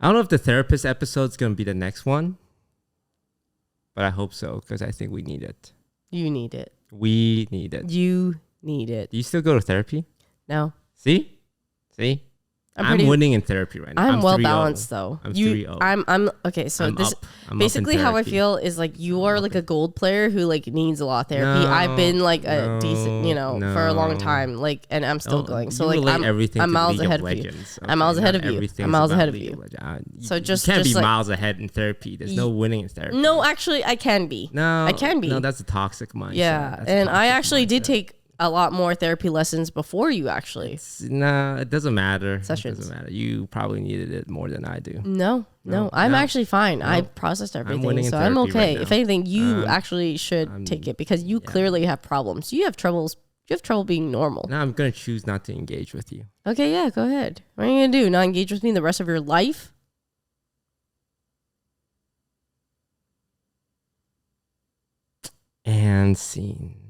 I don't know if the therapist episode is gonna be the next one, but I hope so because I think we need it. You need it. We need it. You need it. Do you still go to therapy? No. See? I'm winning in therapy right now. I'm well 3-0. balanced though. I'm 3-0. I'm okay. So I'm this up. I'm up in basically how I therapy. feel is like you are like a gold player who like needs a lot of therapy. No, I've been like a no, decent, for a long no. time, like, and I'm still Don't- going. So you like relate everything I'm to miles League ahead of you. Legends, I'm miles ahead Not of you. everything's I'm miles about ahead of League you. Legends. So You just can't be like- miles ahead in therapy. There's no winning in therapy. No, actually, I can be. No, I can be. No, that's a toxic mindset. Yeah, That's a and I toxic actually did mindset. take a lot more therapy lessons before you actually. No, it doesn't matter. Sessions. It doesn't matter. You probably needed it more than I do. No, No, I'm no, actually fine. I no. processed winning everything, in so I'm therapy okay. right now. If anything, you Um, actually should I'm- take it because you yeah. clearly have problems. You have troubles. You have trouble being normal. Now I'm gonna choose not to engage with you. Okay, yeah, go ahead. What are you gonna do? Not engage with me the rest of your life? And scene.